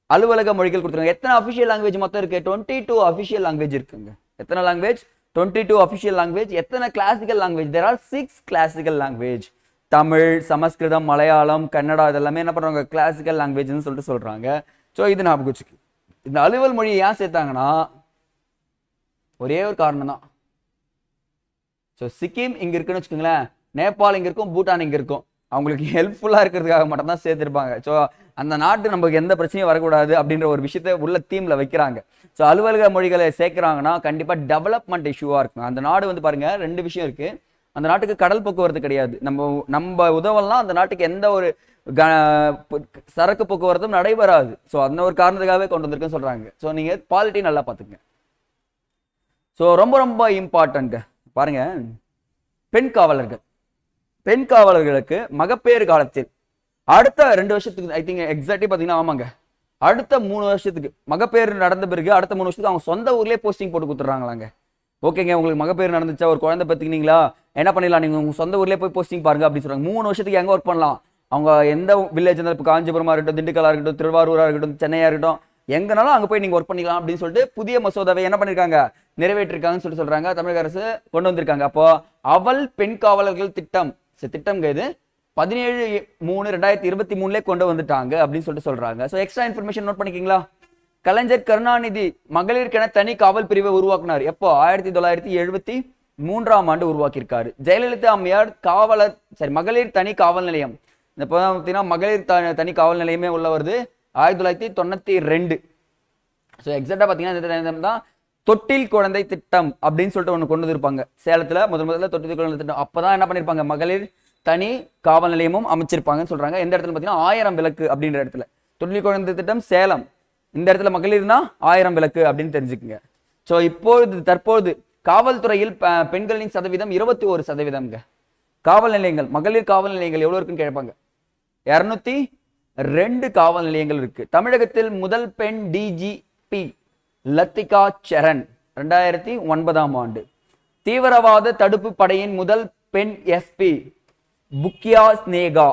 அலுவலக மொழிகள் கொடுத்துருக்காங்க. எத்தனை அபிஷியல் லாங்குவேஜ் மொத்தம் இருக்கு? 22 அபிஷியல் லாங்குவேஜ் இருக்குங்க. எத்தனை லாங்குவேஜ்? 22 official language. எத்தனை classical language? There are 6 classical language. Tamil, Sanskrit, Malayalam, Kannada இதெல்லாமே என்ன பண்றாங்க, கிளாசிக்கல் லாங்குவேஜ்னு சொல்லிட்டு சொல்றாங்க. ஸோ இது ஞாபகம் வச்சுக்கு. இந்த அலுவல் மொழியை ஏன் சேர்த்தாங்கன்னா ஒரே ஒரு காரணம் தான். ஸோ சிக்கிம் இங்க இருக்குன்னு வச்சுக்கோங்களேன், நேபாள் இங்க இருக்கும், பூட்டான் இங்க இருக்கும். அவங்களுக்கு ஹெல்ப்ஃபுல்லா இருக்கிறதுக்காக மட்டும் தான் சேர்த்திருப்பாங்க. ஸோ அந்த நாட்டு நமக்கு எந்த பிரச்சனையும் வரக்கூடாது அப்படின்ற ஒரு விஷயத்த உள்ள தீம்ல வைக்கிறாங்க. ஸோ அலுவலக மொழிகளை சேர்க்கிறாங்கன்னா கண்டிப்பா டெவலப்மெண்ட் இஷ்யூவா இருக்கும். அந்த நாடு வந்து பாருங்க 2 விஷயம் இருக்கு. அந்த நாட்டுக்கு கடல் போக்குவரத்து கிடையாது. நம்ம உதவலாம், அந்த நாட்டுக்கு எந்த ஒரு சரக்கு போக்குவரத்தும் நடைபெறாது. ஸோ அந்த ஒரு காரணத்துக்காகவே கொண்டு வந்திருக்குன்னு சொல்றாங்க. ஸோ நீங்க பாலிட்டி நல்லா பார்த்துங்க. ஸோ ரொம்ப ரொம்ப இம்பார்ட்டன்ட் பாருங்க, பெண் காவலர்கள். பெண் காவலர்களுக்கு மகப்பேறு காலத்தில் அடுத்த 2 வருஷத்துக்கு, ஐ திங்க் எக்ஸாக்ட்லி பார்த்தீங்கன்னா ஆமாங்க, அடுத்த 3 வருஷத்துக்கு மகப்பேறு நடந்த பிறகு அடுத்த 3 வருஷத்துக்கு அவங்க சொந்த ஊர்லேயே போஸ்டிங் போட்டு கொடுத்துட்றாங்களாங்க. ஓகேங்க, உங்களுக்கு மகப்பேறு நடந்துச்சா, ஒரு குழந்தை பத்துக்கினீங்களா, என்ன பண்ணிடலாம், நீங்க உங்க சொந்த ஊர்லேயே போய் போஸ்டிங் பாருங்க அப்படின்னு சொல்றாங்க. 3 வருஷத்துக்கு எங்க ஒர்க் பண்ணலாம், அவங்க எந்த வில்லேஜ் இருந்தாலும், இப்போ காஞ்சிபுரமா இருக்கட்டும், திண்டுக்கலா இருக்கட்டும், திருவாரூரா இருக்கட்டும், சென்னையா இருக்கட்டும், எங்கனாலும் அங்க போய் நீங்க ஒர்க் பண்ணிக்கலாம் அப்படின்னு சொல்லிட்டு புதிய மசோதாவை என்ன பண்ணிருக்காங்க, நிறைவேற்றிருக்காங்கன்னு சொல்றாங்க. தமிழக அரசு கொண்டு வந்திருக்காங்க. அப்போ அவள் பெண் காவலர்கள் திட்டம், திட்டம் இது 17/3/2023 கொண்டு வந்துட்டாங்க அப்படின்னு சொல்லிட்டு சொல்றாங்க. ஸோ எக்ஸ்ட்ரா இன்ஃபர்மேஷன் நோட் பண்ணிக்கிங்களா? கலைஞர் கருணாநிதி மகளிருக்கென தனி காவல் பிரிவை உருவாக்குனார். எப்போ? 1973ஆம் ஆண்டு உருவாக்கியிருக்காரு. ஜெயலலிதா அம்மையார் மகளிர் தனி காவல் நிலையம். இப்போ பார்த்தீங்கன்னா மகளிர் தனி காவல் நிலையமே உள்ள வருது 1992. ஸோ எக்ஸாக்டா பார்த்தீங்கன்னா தான் தொட்டில் குழந்தை திட்டம் அப்படின்னு சொல்லிட்டு ஒன்று கொண்டு வந்திருப்பாங்க சேலத்துல. முதல்ல தொட்டில் குழந்தை திட்டம் அப்பதான் என்ன பண்ணிருப்பாங்க, மகளிர் தனி காவல் நிலையமும் அமைச்சிருப்பாங்கன்னு சொல்றாங்க. எந்த இடத்துல பார்த்தீங்கன்னா 1000 விளக்கு அப்படின்ற இடத்துல. தொட்டில் குழந்தை திட்டம் சேலம். இந்த இடத்துல மகளிர்னா 1000 விளக்கு அப்படின்னு தெரிஞ்சுக்குங்க. ஸோ தற்போது காவல்துறையில் பெண்களின் சதவீதம் 21%. காவல் நிலையங்கள், மகளிர் காவல் நிலையங்கள் எவ்வளவு இருக்குன்னு கேட்பாங்க. 202 காவல் நிலையங்கள் இருக்கு. தமிழகத்தில் முதல் பெண் டிஜிபி லத்திகா சரண் 2009ஆம் ஆண்டு. தீவிரவாத தடுப்பு படையின் முதல் பெண் எஸ்பி புக்கியா ஸ்னேகா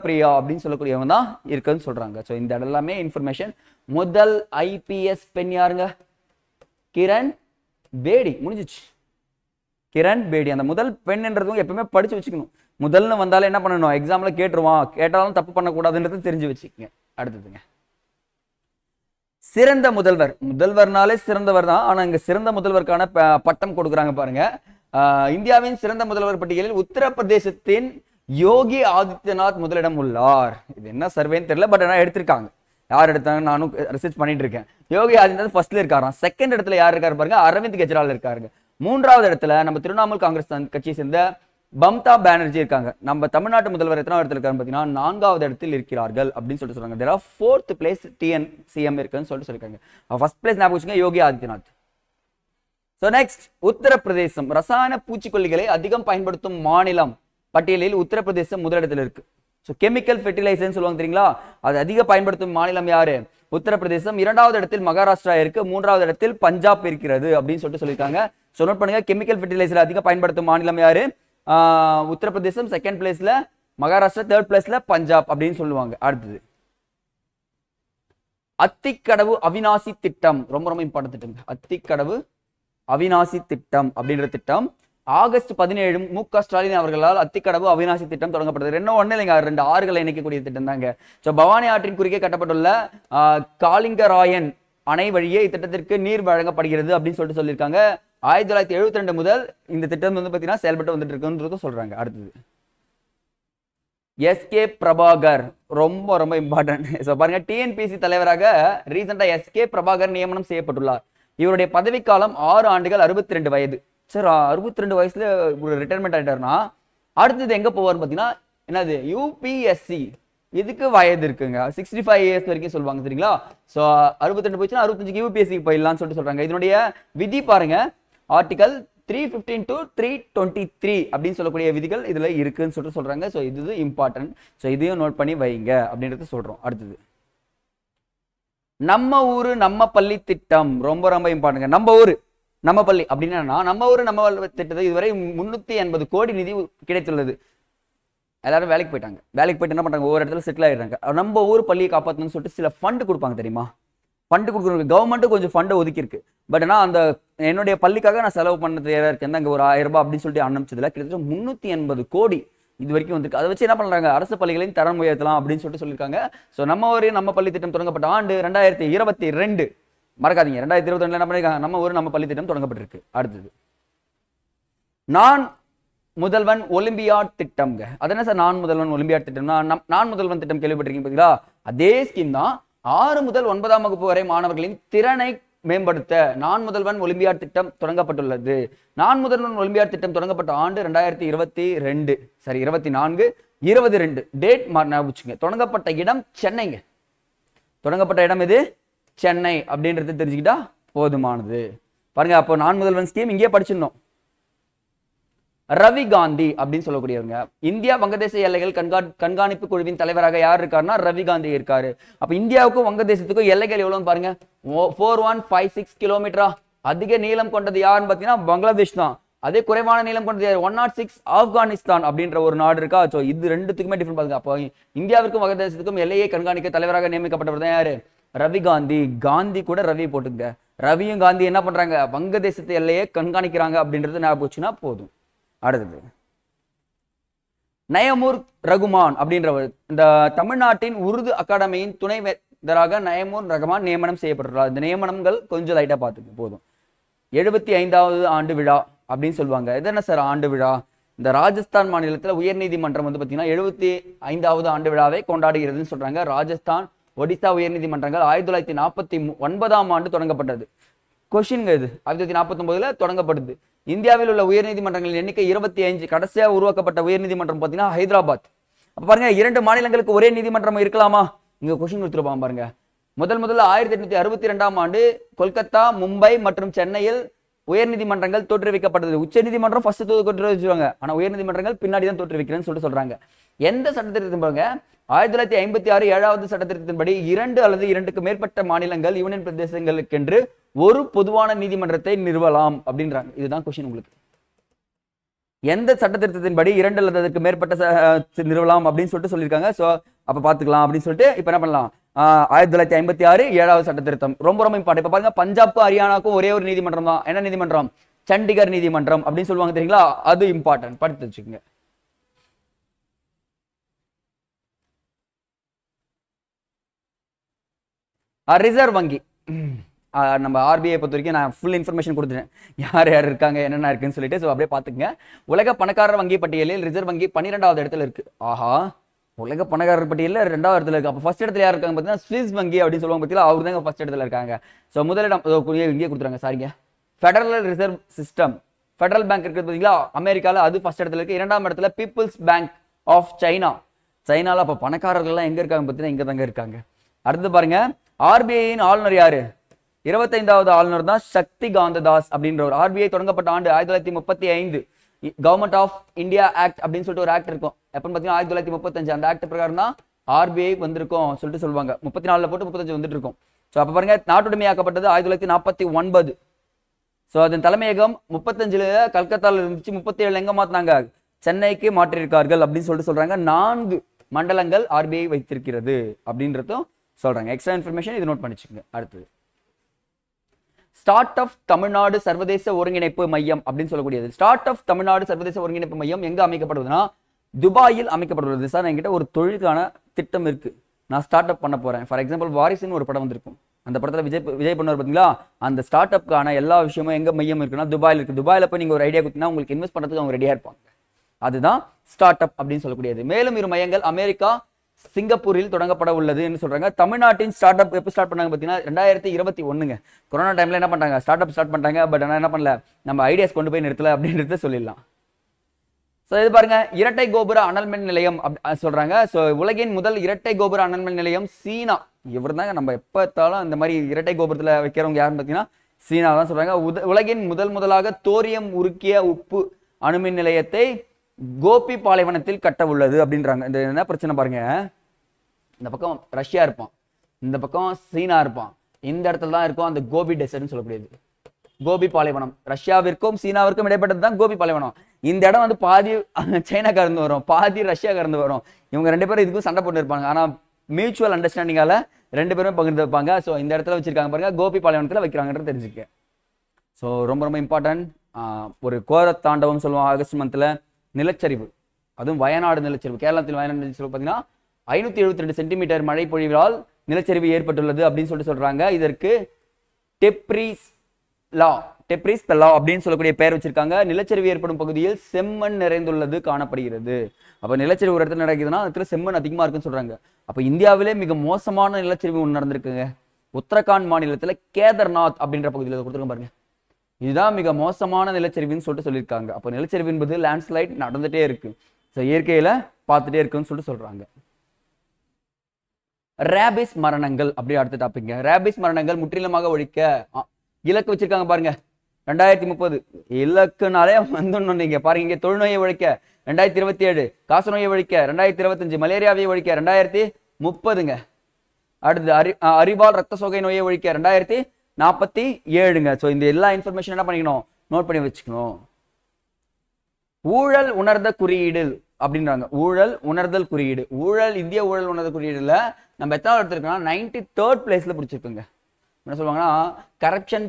பிரியா அப்படின்னு சொல்லக்கூடியவங்க தான் இருக்குன்னு சொல்றாங்க. ஸோ இந்த எல்லாமே இன்ஃபர்மேஷன். முதல் ஐபிஎஸ் பெண் யாருங்க? கிரண் பேடி. முடிஞ்சிச்சு. கிரண் பேடி. அந்த முதல் பெண்ன்றதும் எப்பவுமே படிச்சு வச்சுக்கணும். முதல்னு வந்தாலும் என்ன பண்ணணும், எக்ஸாம்ல கேட்டுருவான், கேட்டாலும் தப்பு பண்ணக்கூடாதுன்றது தெரிஞ்சு வச்சுக்கோங்க. அடுத்ததுங்க, சிறந்த முதல்வர். முதல்வர்னாலே சிறந்தவர் தான், ஆனா இங்க சிறந்த முதல்வருக்கான பட்டம் கொடுக்குறாங்க பாருங்க. இந்தியாவின் சிறந்த முதல்வர் பட்டியலில் உத்தரப்பிரதேசத்தின் யோகி ஆதித்யநாத் முதலிடம் உள்ளார். இது என்ன சர்வேன்னு தெரியல, பட் என்ன எடுத்திருக்காங்க. யார் எடுத்தாங்க நானும் ரிசர்ச் பண்ணிட்டு இருக்கேன். யோகி ஆதித்யநாத் ஃபர்ஸ்ட்ல இருக்காராம். செகண்ட் இடத்துல யார் இருக்காரு பாருங்க, அரவிந்த் கெஜ்ரிவால் இருக்காருங்க. மூன்றாவது இடத்துல நம்ம திரிணாமுல் காங்கிரஸ் கட்சியை சேர்ந்த மம்தா பானர்ஜி இருக்காங்க. நம்ம தமிழ்நாட்டு முதல்வர் எத்தனாவது இடத்துல இருக்காரு பார்த்தீங்கன்னா 4வது இடத்தில் இருக்கிறார்கள் அப்படின்னு சொல்லிட்டு சொல்றாங்க. There are 4th place TN CM இருக்குன்னு சொல்லிட்டு சொல்லிருக்காங்க. ஃபர்ஸ்ட் பிளேஸ் ஞாபகம் வச்சுங்க, யோகி ஆதித்யநாத். ஸோ நெக்ஸ்ட், உத்தரப்பிரதேசம் ரசாயன பூச்சிக்கொல்லிகளை அதிகம் பயன்படுத்தும் மாநிலம் பட்டியலில் உத்தரப்பிரதேசம் முதலிடத்தில் இருக்கு. ஸோ கெமிக்கல் ஃபெர்டிலைசர்னு சொல்லுவாங்க தெரியுங்களா, அது அதிக பயன்படுத்தும் மாநிலம் யாரு? உத்தரப்பிரதேசம். 2வது இடத்தில் மகாராஷ்டிரா இருக்கு. 3வது இடத்தில் பஞ்சாப் இருக்கிறது அப்படின்னு சொல்லிட்டு சொல்லியிருக்காங்க. ஸோ நோட் பண்ணுங்க, கெமிக்கல் ஃபெர்டிலைசர் அதிகம் பயன்படுத்தும் மாநிலம் யாரு? உத்தரப்பிரதேசம். செகண்ட் பிளேஸ்ல மகாராஷ்டிரா, தேர்ட் பிளேஸ்ல பஞ்சாப் அப்படின்னு சொல்லுவாங்க. அடுத்தது, அத்திக்கடவு அவிநாசி திட்டம். ரொம்ப ரொம்ப இம்பார்ட்டன்ட் திட்டம். அத்திக்கடவு அவிநாசி திட்டம் அப்படின்ற திட்டம் ஆகஸ்ட் 17 மு.க. ஸ்டாலின் அவர்களால் அத்திக்கடவு அவிநாசி திட்டம் தொடங்கப்பட்டது. ஒண்ணு இல்லைங்க, 2 ஆறுகளை இணைக்கக்கூடிய திட்டம் தாங்க. ஸோ பவானி ஆற்றின் குறுக்கே கட்டப்பட்டுள்ள காளிங்கராயன் அணை வழியே இத்திட்டத்திற்கு நீர் வழங்கப்படுகிறது அப்படின்னு சொல்லிட்டு சொல்லியிருக்காங்க. 1972 முதல் இந்த திட்டம் வந்து பார்த்தீங்கன்னா செயல்பட்டு வந்துட்டு இருக்குன்றது சொல்றாங்க. அடுத்தது, எஸ்கே பிரபாகர். ரொம்ப ரொம்ப இம்பார்ட்டன்ட். ஸோ பாருங்க, டிஎன்பிசி தலைவராக ரீசெண்டா எஸ்கே பிரபாகர் நியமனம் செய்யப்பட்டுள்ளார். இவருடைய பதவிக்காலம் 6 ஆண்டுகள், 62 வயது. சரி, 62 வயசுல ஒரு ரிட்டையர்மெண்ட் ஆயிட்டாருன்னா அடுத்தது எங்க போவார்னு பார்த்தீங்கன்னா என்னது, யூபிஎஸ்சி. இதுக்கு வயது இருக்குங்க, 65 இயர்ஸ் வரைக்கும் சொல்லுவாங்க சரிங்களா. ஸோ 62 போச்சுன்னா 65 யூபிஎஸ்சி போயிடலாம்னு சொல்லிட்டு சொல்றாங்க. இதனுடைய விதி பாருங்க, ஆர்டிகல் 315 to 323 அப்படின்னு சொல்லக்கூடிய விதிகள் இதுல இருக்குன்னு சொல்லிட்டு சொல்றாங்க. ஸோ இது இம்பார்ட்டன்ட். ஸோ இதையும் நோட் பண்ணி வைங்க அப்படின்றத சொல்றோம். அடுத்தது, நம்ம ஊரு நம்ம பள்ளி திட்டம். ரொம்ப ரொம்ப இம்பார்ட்டன்ட். நம்ம ஊரு நம்ம பள்ளி அப்படின்னா நம்ம ஊரு நம்ம திட்டத்தை இதுவரை 380 கோடி நிதி கிடைத்துள்ளது. எல்லாரும் வேலைக்கு போயிட்டாங்க. வேலைக்கு போயிட்டு என்ன பண்றாங்க, ஒவ்வொரு இடத்துல செட்டில் ஆயிடுறாங்க. நம்ம ஊர் பள்ளியை காப்பாற்றணும்னு சொல்லிட்டு சில ஃபண்ட் கொடுப்பாங்க தெரியுமா. ஃபண்டு கொடுக்குறவங்க கவர்மெண்ட்டு கொஞ்சம் ஃபண்டை ஒதுக்கி இருக்கு. பட் ஆனால் அந்த என்னுடைய பள்ளிக்காக நான் செலவு பண்ண தயாராக இருக்கேன், அங்கே ஒரு 1000 ரூபாய் அப்படின்னு சொல்லிட்டு அனுப்பிச்சதுல கிட்டத்தட்ட 380 கோடி இது வரைக்கும் வந்துருக்கு. அதை வச்சு என்ன பண்றாங்க, அரசு பள்ளிகளையும் தரம் உயர்த்தலாம் அப்படின்னு சொல்லிட்டு சொல்லியிருக்காங்க. ஸோ நம்ம ஊரே நம்ம பள்ளி திட்டம் தொடங்கப்பட்ட ஆண்டு 2022. மறக்காதீங்க, 2022 என்ன பண்ணிருக்காங்க, நம்ம ஊர் நம்ம பள்ளி திட்டம் தொடங்கப்பட்டிருக்கு. அடுத்தது, நான் முதல்வன் ஒலிம்பியாட் திட்டம்ங்க. அது என்ன சார் நான் முதல்வன் ஒலிம்பியாட் திட்டம்னா? நான் முதல்வன் திட்டம் கேள்விப்பட்டிருக்கீங்க பார்த்தீங்களா, அதே ஸ்கீம் தான். 6 முதல் 9ஆம் வகுப்பு வரை மாணவர்களின் திறனை மேம்படுத்த நான் முதல்வன் ஒலிம்பியாட் திட்டம் தொடங்கப்பட்டுள்ளது. நான் முதல்வன் ஒலிம்பியாட் திட்டம் தொடங்கப்பட்ட ஆண்டு 2022. சரி, 24 22 டேட் ஞாபகம். தொடங்கப்பட்ட இடம் சென்னைங்க. தொடங்கப்பட்ட இடம் எது? சென்னை அப்படின்றது தெரிஞ்சுக்கிட்டா போதுமானது. பாருங்க, அப்போ நான் முதல்வன் ஸ்கீம் இங்கே படிச்சிருந்தோம். ரவி காந்தி அப்படின்னு சொல்லக்கூடியவங்க இந்தியா வங்கதேச எல்லைகள் கண்காணிப்பு குழுவின் தலைவராக யார் இருக்காருன்னா ரவி காந்தி இருக்காரு. அப்ப இந்தியாவுக்கும் வங்கதேசத்துக்கும் எல்லைகள் எவ்வளவுன்னு பாருங்க, 4156 கிலோமீட்டரா. அதிக நீளம் கொண்டது யாருன்னு பாத்தீங்கன்னா பங்களாதேஷ் தான். அதே குறைவான நீளம் கொண்டது 106 ஆப்கானிஸ்தான் அப்படின்ற ஒரு நாடு இருக்கா. சோ இது ரெண்டுத்துக்குமே டிஃபரெண்ட் பாருங்க. அப்போ இந்தியாவிற்கும் வங்கதேசத்துக்கும் எல்லையை கண்காணிக்க தலைவராக நியமிக்கப்பட்டவர் தான் யாரு? ரவி காந்தி. காந்தி கூட ரவி போட்டுங்க. ரவியும் காந்தி என்ன பண்றாங்க, வங்கதேசத்து எல்லையை கண்காணிக்கிறாங்க அப்படின்றது ஞாபகம் வச்சுன்னா போதும். அடுத்தது, நயமூர் ரகுமான் அப்படின்றவர் இந்த தமிழ்நாட்டின் உருது அகாடமியின் துணைவேந்தராக நயமூர் ரகுமான் நியமனம் செய்யப்பட்டுள்ளார். இந்த நியமனங்கள் கொஞ்சம் லைட்டா பார்த்துக்கு போதும். 75வது ஆண்டு விழா அப்படின்னு சொல்லுவாங்க. இது என்ன சார் ஆண்டு விழா? இந்த ராஜஸ்தான் மாநிலத்தில் உயர்நீதிமன்றம் வந்து பார்த்தீங்கன்னா 75வது ஆண்டு விழாவை கொண்டாடுகிறதுன்னு சொல்றாங்க. ராஜஸ்தான் ஒடிசா உயர்நீதிமன்றங்கள் 1949ஆம் ஆண்டு தொடங்கப்பட்டது. கொஸ்டின்ங்க இது 1949ல் தொடங்கப்படுது. இந்தியாவில் உள்ள உயர்நீதிமன்றங்களின் எண்ணிக்கை 25. கடைசியாக உருவாக்கப்பட்ட உயர்நீதிமன்றம் பார்த்தீங்கன்னா ஹைதராபாத். அப்ப பாருங்க 2 மாநிலங்களுக்கு ஒரே நீதிமன்றம் இருக்கலாமா? இங்க கொஸ்டின் கொடுத்துருப்பாங்க பாருங்க. முதல்ல 1862ஆம் ஆண்டு கொல்கத்தா, மும்பை மற்றும் சென்னையில் உயர்நீதிமன்றங்கள் தோற்றுவிக்கப்பட்டது. உச்ச நீதிமன்றம் ஃபர்ஸ்ட் தோற்றுவிச்சுவாங்க, ஆனா உயர்நீதிமன்றங்கள் பின்னாடி தான் தோற்றுவிக்கிறேன்னு சொல்றாங்க. எந்த சட்டத்திட்டத்தின் பாருங்க 1956 7வது சட்டத்திட்டத்தின்படி 2 அல்லது 2க்கு மேற்பட்ட மாநிலங்கள் யூனியன் பிரதேசங்களுக்கென்று ஒரு பொதுவான நீதிமன்றத்தை நிறுவலாம் அப்படின்றாங்க. இதுதான் கொஸ்டின் உங்களுக்கு. எந்த சட்டத்திட்டத்தின்படி 2 அல்லது அதற்கு மேற்பட்ட நிறுவலாம் அப்படின்னு சொல்லிட்டு சொல்லியிருக்காங்க. ஸோ அப்ப பாத்துக்கலாம் அப்படின்னு சொல்லிட்டு இப்ப என்ன பண்ணலாம்? 1956 7வது சட்டத்திருத்தம் ரொம்ப இம்பார்ட்டன்ட். இப்ப பாருங்க பஞ்சாப்க்கும் ஹரியானாக்கும் ஒரே ஒரு நீதிமன்றம் தான். என்ன நீதிமன்றம்? சண்டிகர் நீதிமன்றம் அப்படின்னு சொல்லுவாங்க தெரியுங்களா? அது இம்பார்ட்டன்ட், படித்து வச்சுக்கோங்க. ரிசர்வ் வங்கி நம்ம ஆர்பிஐ பொறுத்த வரைக்கும் நான் ஃபுல் இன்ஃபர்மேஷன் கொடுத்துட்டேன், யார் யார் இருக்காங்க என்னென்ன இருக்குன்னு சொல்லிட்டு. ஸோ அப்படியே பார்த்துங்க. உலக பணக்காரர் வங்கி பட்டியலில் ரிசர்வ் வங்கி 12வது இடத்துல இருக்கு. ஆஹா, உலக பணக்காரர் பட்டியலில் 2வது இடத்துல இருக்கு. அப்போ ஃபர்ஸ்ட் இடத்துல யார் இருக்காங்க பார்த்தீங்கன்னா ஸ்விஸ் வங்கி அப்படின்னு சொல்லுவாங்க பார்த்தீங்களா, அவர் தாங்க ஃபர்ஸ்ட் இடத்துல இருக்காங்க. ஸோ முதலிடம் இங்கே கொடுத்துறாங்க சாரிங்க. Federal reserve system, federal bank இருக்குது பார்த்தீங்களா அமெரிக்காவில், அது ஃபர்ஸ்ட் இடத்துல இருக்கு. 2ஆம் இடத்துல பீப்புள்ஸ் பேங்க் ஆஃப் சைனா. சைனால அப்போ பணக்காரர்கள்லாம் எங்க இருக்காங்க பார்த்தீங்கன்னா இங்க தாங்க இருக்காங்க. அடுத்து பாருங்க ஆர்பிஐயின் ஆளுநர் யாரு? 25வது ஆளுநர் தான் சக்தி காந்த தாஸ் அப்படின்றவர். ஆர்பிஐ தொடங்கப்பட்ட ஆண்டு 1935. கவர்மெண்ட் ஆஃப் இந்தியா ஆக்ட் அப்படின்னு சொல்லிட்டு ஒரு ஆக்ட் இருக்கும். எப்பன்னு பார்த்தீங்கன்னா 1935. அந்த ஆக்ட் பிரகாரம் தான் ஆர்பிஐ வந்திருக்கும் சொல்லிட்டு சொல்லுவாங்க. 34 போட்டு 35 வந்துட்டு இருக்கும். ஸோ அப்போ பாருங்க நாட்டுடைமையாக்கப்பட்டது 1949. ஸோ அதன் தலைமையகம் 35 கல்கத்தாவில் இருந்துச்சு. 37 எங்க மாத்தினாங்க? சென்னைக்கு மாற்றிருக்கார்கள் அப்படின்னு சொல்லிட்டு சொல்றாங்க. 4 மண்டலங்கள் ஆர்பிஐ வைத்திருக்கிறது அப்படின்றதும் சொல்றாங்க. எக்ஸ்ட்ரா இன்ஃபர்மேஷன் இது நோட் பண்ணிச்சுங்க. அடுத்தது ஸ்டார்ட் அப் தமிழ்நாடு சர்வதேச ஒருங்கிணைப்பு மையம் அப்படின்னு சொல்லக்கூடியது. ஸ்டார்ட் அப் தமிழ்நாடு சர்வதேச ஒருங்கிணைப்பு மையம் எங்க அமைக்கப்படுவதுன்னா துபாயில் அமைக்கப்படுவது. சார் என்கிட்ட ஒரு தொழிலுக்கான திட்டம் இருக்கு, நான் ஸ்டார்ட் அப் பண்ண போறேன். ஃபார் எக்ஸாம்பிள் வாரிசுன்னு ஒரு படம் வந்திருக்கும், அந்த படத்துல விஜய் பண்ணுவார் பார்த்தீங்களா, அந்த ஸ்டார்ட் அப்கான எல்லா விஷயமும் எங்க மையம் இருக்குன்னா துபாயில் இருக்கு. துபாயில போய் நீங்க ஒரு ஐடியா கொடுத்தீங்கன்னா உங்களுக்கு இன்வெஸ்ட் பண்றதுக்கு அவங்க ரெடியா இருப்பாங்க. அதுதான் ஸ்டார்ட் அப் அப்படின்னு சொல்லக்கூடியது. மேலும் 2 மையங்கள் அமெரிக்கா, சிங்கப்பூரில் தொடங்கப்பட உள்ளதுன்னு சொல்றாங்க. தமிழ்நாட்டின் ஸ்டார்ட் அப் எப்போ ஸ்டார்ட் பண்ணாங்க பார்த்தீங்கன்னா 2021ங்க. கொரோனா டைம்ல என்ன பண்ணாங்க? ஸ்டார்ட் அப் ஸ்டார்ட் பண்ணிட்டாங்க. பட் ஆனால் என்ன பண்ணல, நம்ம ஐடியாஸ் கொண்டு போய் நிறுத்தல அப்படின்றத சொல்லிடலாம். ஸோ இது பாருங்க இரட்டை கோபுர அனல் மின் நிலையம் சொல்றாங்க. ஸோ உலகின் முதல் இரட்டை கோபுர அனல் மின் நிலையம் சீனா. இவர் தாங்க நம்ம எப்பத்தாலும் இந்த மாதிரி இரட்டை கோபுரத்தில் வைக்கிறவங்க யாருன்னு பார்த்தீங்கன்னா சீனா தான் சொல்றாங்க. உலகின் முதலாக தோரியம் உருக்கிய உப்பு அணுமின் நிலையத்தை கோபி பாலைவனத்தில் கட்ட உள்ளது அப்படின்றாங்க. இந்த என்ன பிரச்சனை பாருங்க, இந்த பக்கம் ரஷ்யா இருப்பான், இந்த பக்கம் சீனா இருப்பான், இந்த இடத்துல தான் இருக்கும் அந்த கோபி டெசர்ட்னு சொல்லக்கூடியது. கோபி பாலைவனம் ரஷ்யாவிற்கும் சீனாவிற்கும் இடைப்பட்டது தான் கோபி பாலைவனம். இந்த இடம் வந்து பாதி சைனாக்கா இருந்து வரும், பாதி ரஷ்யாக்கா இருந்து வரும். இவங்க 2 பேரும் இதுக்கும் சண்டை போட்டு இருப்பாங்க. ஆனா மியூச்சுவல் அண்டர்ஸ்டாண்டிங்கால 2 பேரும் பகிர்ந்து வைப்பாங்க. ஸோ இந்த இடத்துல வச்சிருக்காங்க பாருங்க, கோபி பாலைவனத்தில் வைக்கிறாங்கன்றது தெரிஞ்சுக்க. ஸோ ரொம்ப இம்பார்ட்டன்ட். ஒரு கோர தாண்டவம் சொல்லுவோம் ஆகஸ்ட் மந்த்ல. நிலச்சரிவு, அதுவும் வயநாடு நிலச்சரிவு, கேரளத்தில் வயநாடு நிலச்சரிவு பார்த்தீங்கன்னா 572 சென்டிமீட்டர் மழை பொழிவால் நிலச்சரிவு ஏற்பட்டுள்ளது அப்படின்னு சொல்றாங்க. இதற்கு டெப்ரிஸ் லா அப்படின்னு சொல்லக்கூடிய பெயர் வச்சிருக்காங்க. நிலச்சரிவு ஏற்படும் பகுதியில் செம்மண் நிறைந்துள்ளது காணப்படுகிறது. அப்ப நிலச்சரிவு ஒரு இடத்துல நடக்குதுன்னா அதுக்கு செம்மண் அதிகமா இருக்குன்னு சொல்றாங்க. அப்ப இந்தியாவிலே மிக மோசமான நிலச்சரிவு ஒன்று நடந்திருக்குங்க. உத்தரகாண்ட் மாநிலத்துல கேதர்நாத் அப்படின்ற பகுதியில் கொடுத்துருக்க பாருங்க. இதுதான் மிக மோசமான நிலச்சரிவுன்னு சொல்லிட்டு சொல்லியிருக்காங்க. அப்போ நிலச்சரிவு என்பது லேண்ட்ஸ்லைட் நடந்துட்டே இருக்கு, இயற்கையில பார்த்துட்டே இருக்குன்னு சொல்லிட்டு சொல்றாங்க. ரேபிஸ் மரணங்கள் அப்படி அடுத்த டாபிக். ரேபிஸ் மரணங்கள் முற்றிலுமாக ஒழிக்க இலக்கு வச்சிருக்காங்க பாருங்க 2030. இலக்குனாலே வந்துடணும். நீங்க பாருங்க, இங்க தொழுநோயை ஒழிக்க 2027, காசநோயை ஒழிக்க 2025, மலேரியாவை ஒழிக்க 2030ங்க. அடுத்து அறிவால் ரத்த சோகை நோயை ஒழிக்க 2047ங்க. ஸோ இந்த எல்லா இன்ஃபர்மேஷன் என்ன பண்ணிக்கணும், நோட் பண்ணி வச்சுக்கணும். ஊழல் உணர்ந்த குறியீடு அப்படின்றாங்க. ஊழல் உணர்தல் குறியீடு, இந்திய ஊழல் உணர்ந்த குறியீடுல நம்ம எத்தனாவது எடுத்திருக்கோம்னா 93rd பிளேஸ்ல பிடிச்சிருக்குங்க. என்ன சொல்லுவாங்கன்னா கரப்ஷன்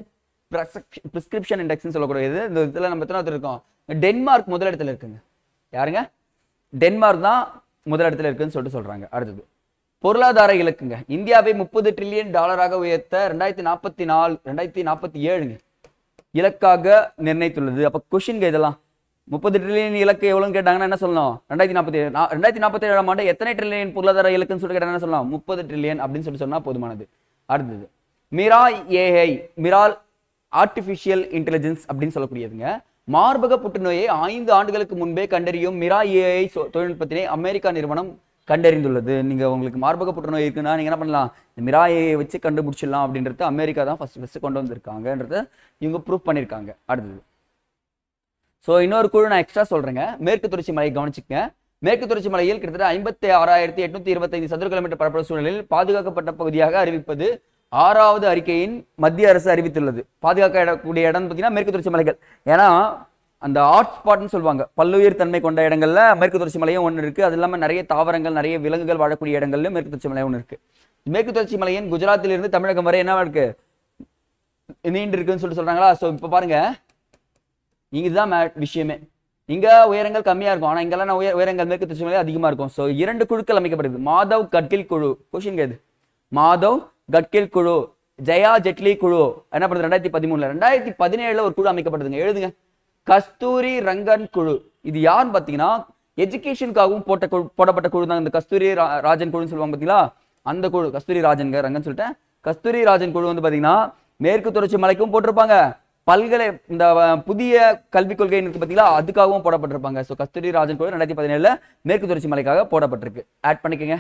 பிரிஸ்கிரிப்ஷன் இண்டெக்ஸ்னு சொல்லக்கூடியது. இந்த இதில் நம்ம எத்தனாவது இருக்கோம்? டென்மார்க் முதல் இடத்துல இருக்குங்க. யாருங்க? டென்மார்க் தான் முதலிடத்துல இருக்குன்னு சொல்றாங்க. அடுத்தது பொருளாதார இலக்குங்க. இந்தியாவை 30 ட்ரில்லியன் டாலராக உயர்த்த 2047 இலக்காக நிர்ணயித்துள்ளது. அப்ப கொஸ்டின் இதெல்லாம் 30 ட்ரில்லியன் இலக்கு எவ்வளவுன்னு கேட்டாங்கன்னா என்ன சொல்லணும்? 2047 ஆண்டு எத்தனை ட்ரில்லியன் பொருளாதார இலக்குன்னு சொல்லி கேட்டாங்க என்ன சொல்லலாம்? 30 ட்ரில்லியன் அப்படின்னு சொன்னா போதுமானது. அடுத்தது மிரா ஏஐ, மிரால் ஆர்டிபிஷியல் இன்டெலிஜென்ஸ் அப்படின்னு சொல்லக்கூடியதுங்க. மார்பக புற்றுநோயை 5 ஆண்டுகளுக்கு முன்பே கண்டறியும் மிரா ஏஐ தொழில்நுட்பத்தினை அமெரிக்கா நிறுவனம் கண்டறிந்துள்ளது. நீங்க உங்களுக்கு மார்பக புற்றுநோய் இருக்குன்னா நீங்க என்ன பண்ணலாம்? இந்த மிரா ஏஐ வச்சு கண்டுபிடிச்சிடலாம் அப்படின்றது அமெரிக்கா தான் ஃபர்ஸ்ட் கொண்டு வந்திருக்காங்கன்றத இவங்க ப்ரூவ் பண்ணியிருக்காங்க. அடுத்தது ஸோ இன்னொரு குழு நான் எக்ஸ்ட்ரா சொல்றேங்க. மேற்கு தொடர்ச்சி மலையை கவனிச்சுக்கங்க. மேற்கு தொடர்ச்சி மலையில் கிட்டத்தட்ட 56,825 சதுர கிலோமீட்டர் பரப்பளவு சூழலில் பாதுகாக்கப்பட்ட பகுதியாக அறிவிப்பது 6வது அறிக்கையின் மத்திய அரசு அறிவித்துள்ளது. பாதுகாக்கக்கூடிய இடம் பார்த்தீங்கன்னா மேற்கு தொடர்ச்சி மலைகள். ஏன்னா அந்த ஹாட் ஸ்பாட்னு சொல்லுவாங்க, பல்லுயிர் தன்மை கொண்ட இடங்கள்ல மேற்கு தொடர்ச்சி மலையும் ஒன்று இருக்கு. அது இல்லாமல் நிறைய தாவரங்கள் நிறைய விலங்குகள் வாழக்கூடிய இடங்கள்லயும் மேற்கு தொடர்ச்சி மலை ஒன்று இருக்கு. மேற்கு தொடர்ச்சி மலையின் குஜராத்தில் இருந்து தமிழகம் வரை என்ன இருக்கு? நீண்டு இருக்குன்னு சொல்றாங்களா? ஸோ இப்போ பாருங்க, இதுதான் விஷயமே. இங்க உயரங்கள் கம்மியா இருக்கும், ஆனா இங்கெல்லாம் உயரங்கள் மேற்கு தொடர்ச்சி மலை அதிகமா இருக்கும். ஸோ 2 குழுக்கள் அமைக்கப்படுது. மாதவ் கட்கில் குழு, கொஸ்டின் எது? மாதவ் கட்கில் குழு, ஜெயா ஜெட்லி குழு என்ன பண்ணுது? 2013 2017 ஒரு குழு அமைக்கப்பட்டதுங்க. எழுதுங்க. கஸ்தூரி ரங்கன் குழு. இது யாருன்னு பாத்தீங்கன்னா எஜுகேஷனுக்காகவும் போடப்பட்ட குழு தான் இந்த கஸ்தூரி ராஜன் குழுன்னு சொல்லுவாங்க பாத்தீங்களா, அந்த குழு. கஸ்தூரி ராஜன் ரங்கன் சொல்லிட்டேன். கஸ்தூரி ராஜன் குழு வந்து பாத்தீங்கன்னா மேற்கு தொடர்ச்சி மலைக்கும் போட்டிருப்பாங்க, இந்த புதிய கல்விக் கொள்கை இருக்கு பாத்தீங்களா, அதுக்காகவும் போடப்பட்டிருப்பாங்க. ஸோ கஸ்தூரி ராஜன் குழு 2017 மேற்கு தொடர்ச்சி மலைக்காக போடப்பட்டிருக்கு. ஆட் பண்ணிக்கங்க.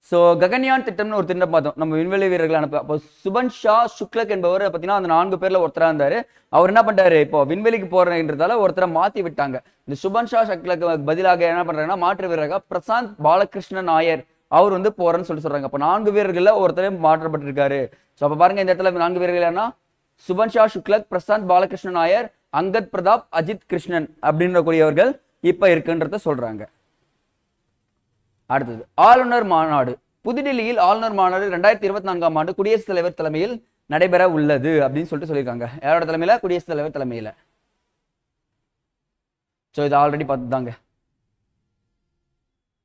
ஸோ ககன்யான் திட்டம்னு ஒரு திட்டம் பார்த்தோம், நம்ம விண்வெளி வீரர்கள் அனுப்ப. அப்போ சுபன் ஷா சுக்லக் என்பவர் பார்த்தீங்கன்னா அந்த 4 பேர்ல ஒருத்தரா இருந்தாரு. அவர் என்ன பண்றாரு? இப்போ விண்வெளிக்கு போறதுன்றதால ஒருத்தரை மாத்தி விட்டாங்க. இந்த சுபன் ஷா சுக்லக்கு பதிலாக என்ன பண்றாங்கன்னா மாற்று வீரராக பிரசாந்த் பாலகிருஷ்ணன் நாயர் அவர் வந்து போறேன்னு சொல்றாங்க. அப்போ 4 வீரர்கள்ல ஒருத்தரே மாற்றப்பட்டிருக்காரு. ஸோ அப்ப பாருங்க, இந்த இடத்துல 4 வீரர்கள் என்ன? சுபன் ஷா சுக்லக், பிரசாந்த் பாலகிருஷ்ணன் நாயர், அங்கத் பிரதாப், அஜித் கிருஷ்ணன் அப்படின்ற கூடியவர்கள் இப்ப இருக்குன்றத சொல்றாங்க. அடுத்தது ஆளுநர் மாநாடு. புதுடில்லியில் ஆளுநர் மாநாடு 2024 ஆண்டு குடியரசுத் தலைவர் தலைமையில் நடைபெற உள்ளது அப்படின்னு சொல்லியிருக்காங்க. யாரோட தலைமையில? குடியரசுத் தலைவர் தலைமையில. சோ இது ஆல்ரெடி பார்த்துதாங்க.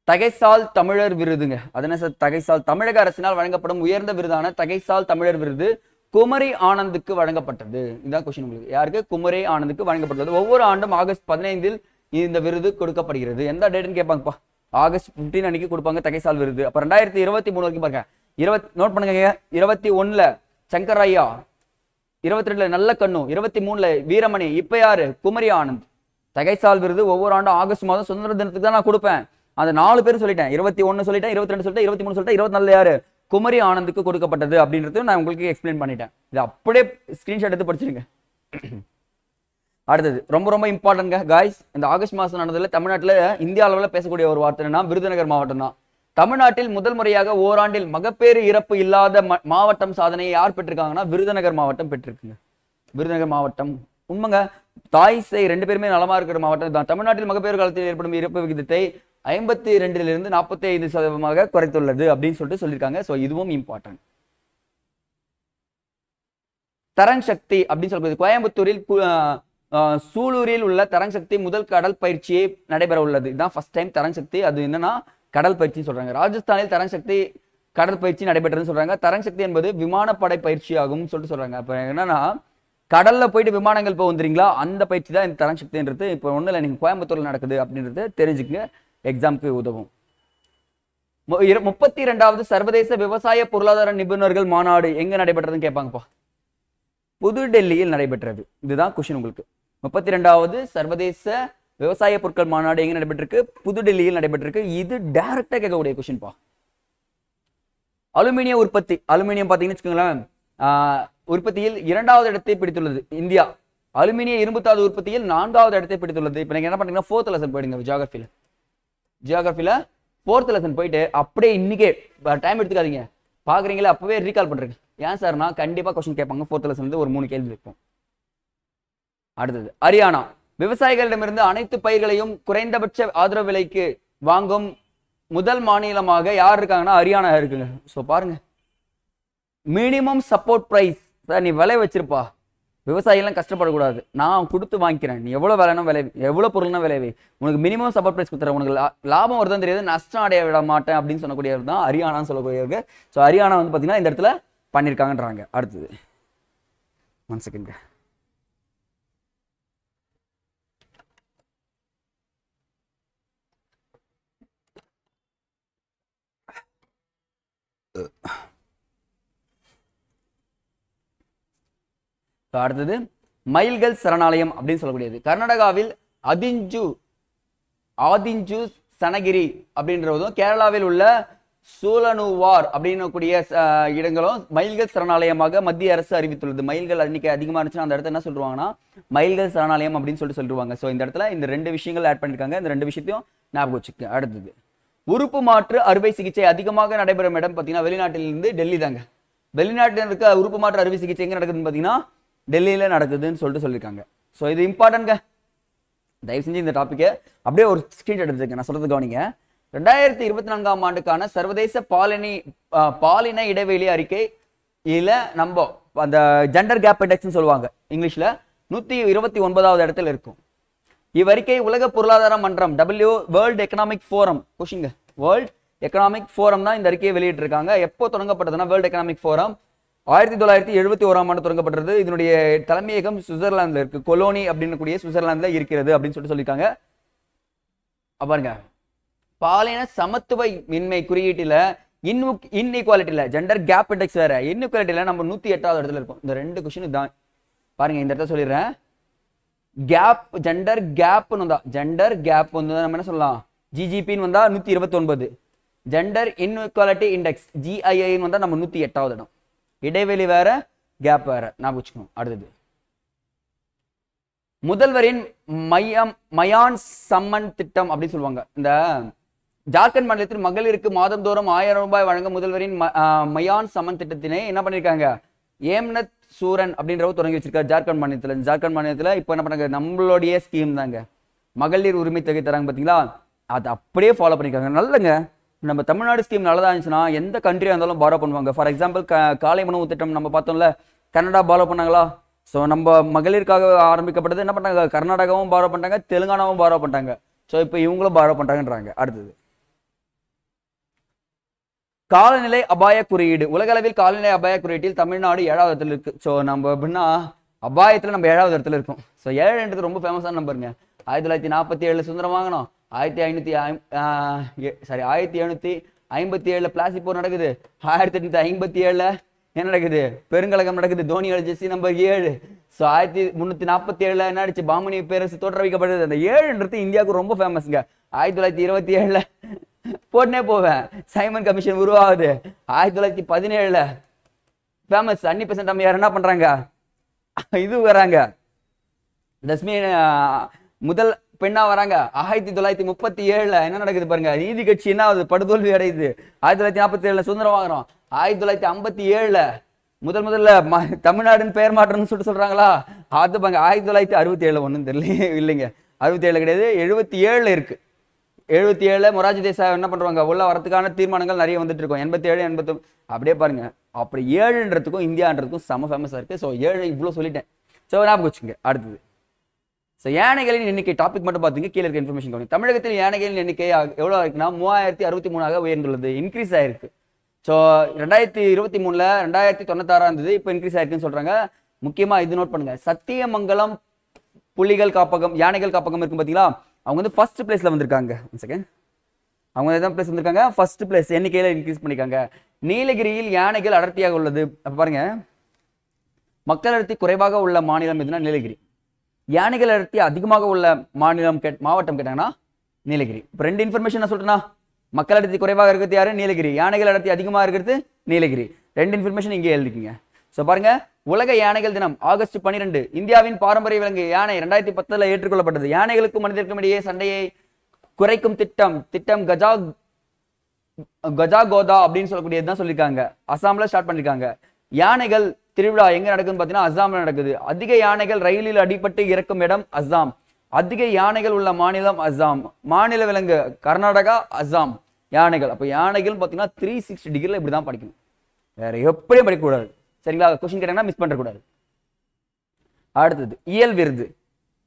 தகைசால் தமிழர் விருதுங்க. அது என்ன சார்? தகைசால் தமிழக அரசினால் வழங்கப்படும் உயர்ந்த விருதான தகைசால் தமிழர் விருது குமரி ஆனந்துக்கு வழங்கப்பட்டது. இதுதான் கொஸ்டின் உங்களுக்கு. யாருக்கு? குமரி ஆனந்துக்கு வழங்கப்பட்டது. ஒவ்வொரு ஆண்டும் ஆகஸ்ட் 15 இந்த விருது கொடுக்கப்படுகிறது. எந்த டேட்னு கேட்பாங்கப்பா? ஆகஸ்ட் 15 அன்னைக்கு கொடுப்பாங்க தகைசால் விருது. அப்ப 2023 வரைக்கும் பாருங்க. நோட் பண்ணுங்க. 21ல சங்கரையா, 22ல நல்ல கண்ணு, 23ல வீரமணி, இப்ப யாரு? குமரி ஆனந்த். தகைசால் விருது ஒவ்வொரு ஆண்டும் ஆகஸ்ட் மாதம் சுதந்திர தினத்துக்கு தான் நான் கொடுப்பேன். அந்த 4 பேரும் சொல்லிட்டேன். 21 சொல்லிட்டேன், 22 சொல்லிட்டேன், 23 சொல்லிட்டேன், 24 யாரு? குமரி ஆனந்துக்கு கொடுக்கப்பட்டது அப்படின்றது நான் உங்களுக்கு எக்ஸ்பிளைன் பண்ணிட்டேன். இது அப்படியே ஸ்கிரீன்ஷாட் எடுத்து படிச்சிருங்க. அடுத்தது ரொம்ப ரொம்ப இம்பார்ட்டன்ட்ங்க காய்ஸ். இந்த ஆகஸ்ட் மாதம் நடந்ததுல தமிழ்நாட்டில் இந்திய அளவில் பேசக்கூடிய ஒரு வார்த்தைன்னா விருதுநகர் மாவட்டம் தான். தமிழ்நாட்டில் முதல் முறையாக ஓராண்டில் மகப்பேறு இறப்பு இல்லாத மாவட்டம் சாதனையை யார் பெற்றிருக்காங்கன்னா விருதுநகர் மாவட்டம் பெற்றிருக்குங்க. விருதுநகர் மாவட்டம் உண்மைங்க. தாய் சேய் 2 பேருமே நலமா இருக்கிற மாவட்டம் தான். தமிழ்நாட்டில் மகப்பேறு காலத்தில் ஏற்படும் இறப்பு விகிதத்தை 52லிருந்து 45% குறைத்துள்ளது அப்படின்னு சொல்லியிருக்காங்க. ஸோ இதுவும் இம்பார்ட்டன்ட். தரங் சக்தி அப்படின்னு சொல்றது கோயம்புத்தூரில் சூலூரில் உள்ள தரங் சக்தி முதல் கடல் பயிற்சியை நடைபெற உள்ளது. இதுதான் ஃபர்ஸ்ட் டைம் தரங் சக்தி. அது என்னன்னா கடல் பயிற்சின்னு சொல்றாங்க. ராஜஸ்தானில் தரங் சக்தி கடல் பயிற்சி நடைபெற்றதுன்னு சொல்றாங்க. தரங் சக்தி என்பது விமானப்படை பயிற்சி ஆகும் சொல்றாங்க. அப்ப என்னன்னா கடல்ல போயிட்டு விமானங்கள் போக வந்துறீங்களா, அந்த பயிற்சி தான் இந்த தரங் சக்தின்றது. இப்போ ஒண்ணு இல்லை, நீங்க கோயம்புத்தூர்ல நடக்குது அப்படின்றது தெரிஞ்சுக்கங்க, எக்ஸாமுக்கு உதவும். 32வது சர்வதேச விவசாய பொருளாதார நிபுணர்கள் மாநாடு எங்க நடைபெற்றதுன்னு கேட்பாங்கப்பா. புதுடெல்லியில் நடைபெற்றது. இதுதான் கொஸ்டின் உங்களுக்கு. 32வது சர்வதேச விவசாய பொருட்கள் மாநாடு எங்க நடைபெற்றிருக்கு? புதுடெல்லியில் நடைபெற்றிருக்கு. இது டைரக்டா கேட்கக்கூடிய கொஸ்டின்பா. அலுமினிய உற்பத்தி. அலுமினியம் பாத்தீங்கன்னு வச்சுக்கோங்களேன், உற்பத்தியில் 2வது இடத்தை பிடித்துள்ளது இந்தியா. அலுமினிய இரும்புத்தாது உற்பத்தியில் 4வது இடத்தை பிடித்துள்ளது. இப்ப நீங்க என்ன பண்றீங்கன்னா 4th லெசன் போயிடுங்க. ஜியோகிராஃபில 4th லெசன் போயிட்டு அப்படியே இன்னைக்கே டைம் எடுத்துக்காதீங்க, பாக்குறீங்களா அப்பவே ரீகால் பண்றீங்க. ஏன் சார்னா கண்டிப்பா கொஸ்டின் கேட்பாங்க. 4th லெசன் வந்து ஒரு 3 கேள்வி இருக்கும். அடுத்தது ஹரியானா. விவசாயிகளிடமிருந்து அனைத்து பயிர்களையும் குறைந்தபட்ச ஆதரவு விலைக்கு வாங்கும் முதல் மாநிலமாக யார் இருக்காங்கன்னா ஹரியானா இருக்குங்க. ஸோ பாருங்க, மினிமம் சப்போர்ட் பிரைஸ். சார் நீ விலை வச்சிருப்பா, விவசாயிகள்லாம் கஷ்டப்படக்கூடாது, நான் கொடுத்து வாங்கிக்கிறேன், நீ எவ்வளோ வேலைனா விலை, எவ்வளோ பொருள்னா விளைவி, உனக்கு மினிமம் சப்போர்ட் ப்ரைஸ் கொடுத்துறேன், உனக்கு லாபம் வருதுன்னு தெரியாது, நஷ்டம் அடைய விட மாட்டேன் அப்படின்னு சொல்லக்கூடியவர் தான் ஹரியானான்னு சொல்லக்கூடியவர்கள். ஸோ ஹரியானா வந்து பார்த்தீங்கன்னா இந்த இடத்துல பண்ணியிருக்காங்கன்றாங்க. அடுத்தது 1 செகண்ட். அடுத்தது மயில்கள் சரணாலயம் அப்படின்னு சொல்லக்கூடியது கர்நாடகாவில் ஆதிஞ்சு சனகிரி அப்படின்றதும் கேரளாவில் உள்ள சூலனுவார் அப்படின்னக்கூடிய இடங்களும் மயில்கள் சரணாலயமாக மத்திய அரசு அறிவித்துள்ளது. மயில்கள் அன்னைக்கு அதிகமாக இருந்துச்சுன்னா அந்த இடத்துல என்ன சொல்லுவாங்கன்னா மயில்கள் சரணாலயம் அப்படின்னு சொல்லிடுவாங்க. ஸோ இந்த இடத்துல இந்த 2 விஷயங்கள் ஆட் பண்ணியிருக்காங்க. இந்த 2 விஷயத்தையும் ஞாபகம் வச்சுக்க. அடுத்தது உறுப்பு மாற்று அறுவை சிகிச்சை அதிகமாக நடைபெறும் இடம் பார்த்தீங்கன்னா வெளிநாட்டிலிருந்து டெல்லி தாங்க. வெளிநாட்டில் இருக்க உறுப்பு மாற்று அறுவை சிகிச்சை எங்கே நடக்குதுன்னு பார்த்தீங்கன்னா டெல்லியில் நடக்குதுன்னு சொல்லியிருக்காங்க. ஸோ இது இம்பார்ட்டன்ட்ங்க. தயவு செஞ்சு இந்த டாப்பிக்கை அப்படியே ஒரு ஸ்கிரீன் எடுத்துருக்கேன், நான் சொல்றது கவனிங்க. 2024ஆம் ஆண்டுக்கான சர்வதேச பாலின இடைவெளி அறிக்கை இல்ல நம்ம அந்த ஜெண்டர் கேப் இண்டெக்ஸ்னு சொல்லுவாங்க இங்கிலீஷ்ல 129வது இடத்துல இருக்கும். இவ்வறிக்கை உலக பொருளாதார மன்றம் world economic forum world economic forum தான் இந்த அறிக்கையை வெளியிட்டு இருக்காங்க. எப்போ தொடங்கப்பட்டதுன்னா வேர்ல்ட் எக்கனாமிக் ஃபோரம் 1971ஆம் ஆண்டு தொடங்கப்பட்டது. இதனுடைய தலைமையகம் சுவிட்சர்லாந்துல இருக்கு, கொலோனி அப்படின்னு கூடிய சுவிட்சர்லாந்துல இருக்கிறது அப்படின்னு சொல்லியிருக்காங்க. பாருங்க, பாலின சமத்துவமின்மை குறியீட்டில இன்இக்வாலிட்டியில ஜெண்டர் கேப் இண்டெக்ஸ் வேற, இன்இக்வாலிட்டியில நம்ம 108வது இடத்துல இருக்கும். இந்த 2 கொஸ்டின் தான் பாருங்க. இந்த இடத்துல சொல்லிடுறேன், கேப் ஜெண்டர் கேப் வந்து நம்ம என்ன சொல்லலாம், ஜிஜிபின்னு வந்தா 129, ஜெண்டர் இன்இக்வாலிட்டி இண்டெக்ஸ் ஜிஐஐன்னு வந்தா நம்ம 108வது இடம். இடைவெளி வேற, கேப் வேற, நான் வச்சுக்கணும். அடுத்தது முதல்வரின் மயான் சம்மன் திட்டம் அப்படின்னு சொல்லுவாங்க. இந்த ஜார்க்கண்ட் மாநிலத்தில் மகளிருக்கு மாதந்தோறும் 1000 ரூபாய் வழங்க முதல்வரின் மயான் சம்மன் திட்டத்தினை என்ன பண்ணிருக்காங்க, ஏம்னத் சூரன் அப்படின்றவர் தொடங்கி வச்சிருக்காரு ஜார்க்கண்ட் மாநிலத்தில். இப்போ என்ன பண்ணாங்க, நம்மளுடைய ஸ்கீம் தாங்க, மகளிர் உரிமை தொகை தராங்க பார்த்தீங்களா, அதை அப்படியே ஃபாலோ பண்ணிருக்காங்க. நல்லங்க, நம்ம தமிழ்நாடு ஸ்கீம் நல்லதா இருந்துச்சுன்னா எந்த கண்ட்ரியா இருந்தாலும் பாரோ பண்ணுவாங்க. ஃபார் எக்ஸாம்பிள் காலை உணவு திட்டம் நம்ம பார்த்தோம்ல, கனடா பாரோ பண்ணாங்களா. ஸோ நம்ம மகளிருக்காக ஆரம்பிக்கப்பட்டது என்ன பண்ணாங்க, கர்நாடகாவும் பாரோ பண்ணிட்டாங்க, தெலுங்கானாவும் பாரோ பண்ணிட்டாங்க. ஸோ இப்போ இவங்களும் பாரோ பண்ணிட்டாங்கன்றாங்க. அடுத்தது காலநிலை அபாய குறியீடு. உலகளவில் காலநிலை அபாய குறியீட்டில் தமிழ்நாடு 7வது இடத்துல இருக்கு. ஸோ நம்ம எப்படின்னா அபாயத்தில் நம்ம 7வது இடத்துல இருக்கோம். ஸோ 7ன்றது ரொம்ப ஃபேமஸான நம்பருங்க. 1947 சுதந்திரம் வாங்கணும், 1757 பிளாஸ்டிக் போர் நடக்குது, 1857 என்ன நடக்குது, பெருங்கலகம் நடக்குது, தோனி ஜெர்சி நம்பர் 7. ஸோ 1347 என்ன ஆயிடுச்சு, பாமணி பேரரசு தோற்றுவிக்கப்படுது. அந்த 7ன்றது இந்தியாவுக்கு ரொம்ப ஃபேமஸ்ங்க. 1927 போட்டுனே போவேன், சைமன் கமிஷன் உருவாகுது. 1917 ஃபேமஸ் அன்னி பெசன்ட் அம்மையார் என்ன பண்றாங்க, இது வராங்க, தஸ்மி முதல் பெண்ணா வராங்க. 1937 என்ன நடக்குது பாருங்க, நீதி கட்சி என்ன ஆகுது, படுதோல்வி அடையுது. 1947 சுதந்திரம் வாங்குறோம். 1957 முதல்ல தமிழ்நாடுன்னு பெயர் மாற்றம்னு சொல்றாங்களா, அது பாருங்க 1967 ஒன்றும் தெரியல, இல்லைங்க 67 கிடையாது, 77 இருக்கு. 77 மொராஜி தேசாய் என்ன பண்றாங்க, உள்ள வரதுக்கான தீர்மானங்கள் நிறைய வந்துட்டு இருக்கும். 87 89 அப்படியே பாருங்க. அப்படி 7ன்றதுக்கும் இந்தியான்றதுக்கும் செம ஃபேமஸா இருக்கு. ஸோ 7 இவ்வளவு சொல்லிட்டேன். ஸோ ஞாபகம் வச்சுங்க. அடுத்தது ஸோ யானைகளின் எண்ணிக்கை டாபிக் மட்டும் பார்த்தீங்க, கீழே இருக்க இன்ஃபர்மேஷன் கவனி. தமிழகத்தில் யானைகளின் எண்ணிக்கை எவ்வளோ இருக்குன்னா 3063 உயர்ந்துள்ளது, இன்க்ரீஸ் ஆயிருக்கு. ஸோ 2023 2096 இருந்தது, இப்போ இன்க்ரீஸ் ஆயிருக்குன்னு சொல்றாங்க. முக்கியமா இது நோட் பண்ணுங்க, சத்தியமங்கலம் புலிகள் காப்பகம் யானைகள் காப்பகம் இருக்கும் பார்த்தீங்களா, அவங்க வந்து ஃபர்ஸ்ட் பிளேஸ்ல வந்திருக்காங்க. அவங்க எதாவது பிளேஸ் வந்திருக்காங்க, ஃபர்ஸ்ட் பிளேஸ் எண்ணிக்கையில இன்க்ரீஸ் பண்ணிருக்காங்க. நீலகிரியில் யானைகள் அடர்த்தியாக உள்ளது. பாருங்க, மக்கள் அடர்த்தி குறைவாக உள்ள மாநிலம் எதுனா நீலகிரி. யானைகள் அடர்த்தி அதிகமாக உள்ள மாவட்டம் கேட்டாங்கன்னா நீலகிரி. இப்போ 2 இன்ஃபர்மேஷன் நான் சொல்றேன்னா, மக்கள் அடர்த்தி குறைவாக இருக்கிறது யாரு, நீலகிரி. யானைகள் அடர்த்தி அதிகமாக இருக்கிறது நீலகிரி. 2 இன்ஃபர்மேஷன் இங்கே எழுதிக்கிங்க. ஸோ பாருங்க, உலக யானைகள் தினம் ஆகஸ்ட் 12. இந்தியாவின் பாரம்பரிய விலங்கு யானை 2010 ஏற்றுக்கொள்ளப்பட்டது. யானைகளுக்கும் மனிதருக்கும் இடையே சண்டையை குறைக்கும் திட்டம் கஜா கோதா அப்படின்னு சொல்லக்கூடியதுதான் சொல்லியிருக்காங்க. அசாம்ல ஸ்டார்ட் பண்ணிருக்காங்க. யானைகள் திருவிழா எங்க நடக்குதுன்னு பார்த்தீங்கன்னா அசாம்ல நடக்குது. அதிக யானைகள் ரயிலில் அடிபட்டு இறக்கும் இடம் அசாம். அதிக யானைகள் உள்ள மாநிலம் அசாம். மாநில விலங்கு கர்நாடகா, அசாம். யானைகள் அப்போ யானைகள் பார்த்தீங்கன்னா 360 டிகிரியில் இப்படி தான் படிக்கணும், வேற எப்படியும் படிக்கக்கூடாது. சரிங்களா, கொஸ்டின் கேட்டாங்கன்னா மிஸ் பண்ணக்கூடாது. அடுத்தது இயல் விருது.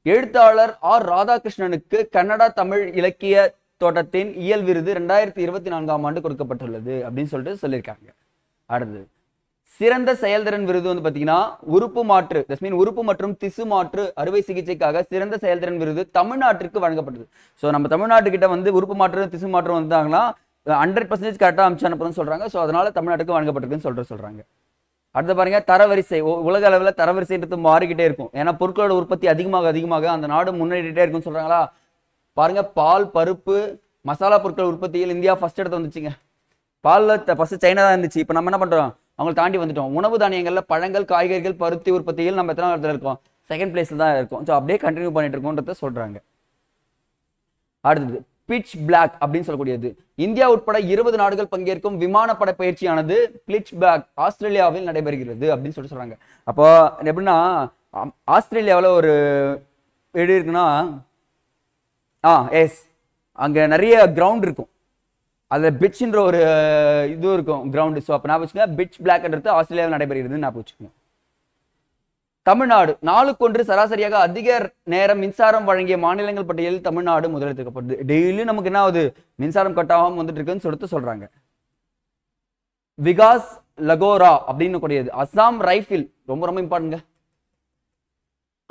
எழுத்தாளர் ஆர் ராதாகிருஷ்ணனுக்கு கன்னடா தமிழ் இலக்கிய தோட்டத்தின் இயல் விருது 2024ஆம் ஆண்டு கொடுக்கப்பட்டுள்ளது அப்படின்னு சொல்லிட்டு சொல்லியிருக்காங்க. அடுத்தது சிறந்த செயல்திறன் விருது வந்து பாத்தீங்கன்னா உறுப்பு மாற்று உறுப்பு மற்றும் திசு மாற்று அறுவை சிகிச்சைக்காக சிறந்த செயல்திறன் விருது தமிழ்நாட்டிற்கு வழங்கப்பட்டது. ஸோ நம்ம தமிழ்நாட்டுக்கிட்ட வந்து உறுப்பு மாற்று திசு மாற்று வந்தாங்கன்னா 100% கரெக்டாக அமிச்சு அனுப்பணும்னு சொல்றாங்க. ஸோ அதனால தமிழ்நாட்டுக்கு வழங்கப்பட்டிருக்குன்னு சொல்றாங்க. அடுத்து பாருங்க தரவரிசை. உலக அளவில் தரவரிசைன்றது மாறிக்கிட்டே இருக்கும். ஏன்னா பொருட்களோட உற்பத்தி அதிகமாக அந்த நாடு முன்னேறிட்டே இருக்குன்னு சொல்றாங்களா. பாருங்க பால் பருப்பு மசாலா பொருட்கள் உற்பத்தியில் இந்தியா ஃபர்ஸ்ட் இடத்துல வந்துச்சுங்க. பாலில் ஃபர்ஸ்ட் சைனா தான் இருந்துச்சு. இப்போ நம்ம என்ன பண்றோம், அவங்களை தாண்டி வந்துட்டோம். உணவு தானியங்கள்ல பழங்கள் காய்கறிகள் பருத்தி உற்பத்தியில் நம்ம எத்தனை இடத்துல இருக்கோம், செகண்ட் பிளேஸ்ல தான் இருக்கும். ஸோ அப்படியே கண்டினியூ பண்ணிட்டு இருக்கோன்றத சொல்றாங்க. அடுத்தது பிட்ச் பிளாக் அப்படின்னு சொல்லக்கூடியது இந்தியா உட்பட 20 நாடுகள் பங்கேற்கும் விமானப்பட பயிற்சியானது பிட்ச் பிளாக் ஆஸ்திரேலியாவில் நடைபெறுகிறது அப்படின்னு சொல்றாங்க. அப்போ எப்படின்னா ஆஸ்திரேலியாவில் ஒரு எப்படி இருக்குன்னா எஸ் அங்க நிறைய கிரவுண்ட் இருக்கும். அதுல பிட்ச்ன்ற ஒரு இது இருக்கும் கிரவுண்ட். ஸோ அப்போ நான் வச்சுக்கோங்க பிட்ச் பிளாக்ன்றது ஆஸ்திரேலியாவில் நடைபெறுகிறது நான் வச்சுக்கோங்க. தமிழ்நாடு நாளுக்கொன்று சராசரியாக அதிக நேரம் மின்சாரம் வழங்கிய மாநிலங்கள் பட்டியலில் தமிழ்நாடு முதலிடப்படுது. டெய்லி நமக்கு என்ன ஆகுது, மின்சாரம் கட்டாமல் வந்துட்டு இருக்குன்னு சொல்றாங்க. விகாஸ் லகோரா அப்படின்னு கூடியது அசாம் ரைஃபிள் ரொம்ப ரொம்ப இம்பார்ட்டன்ங்க.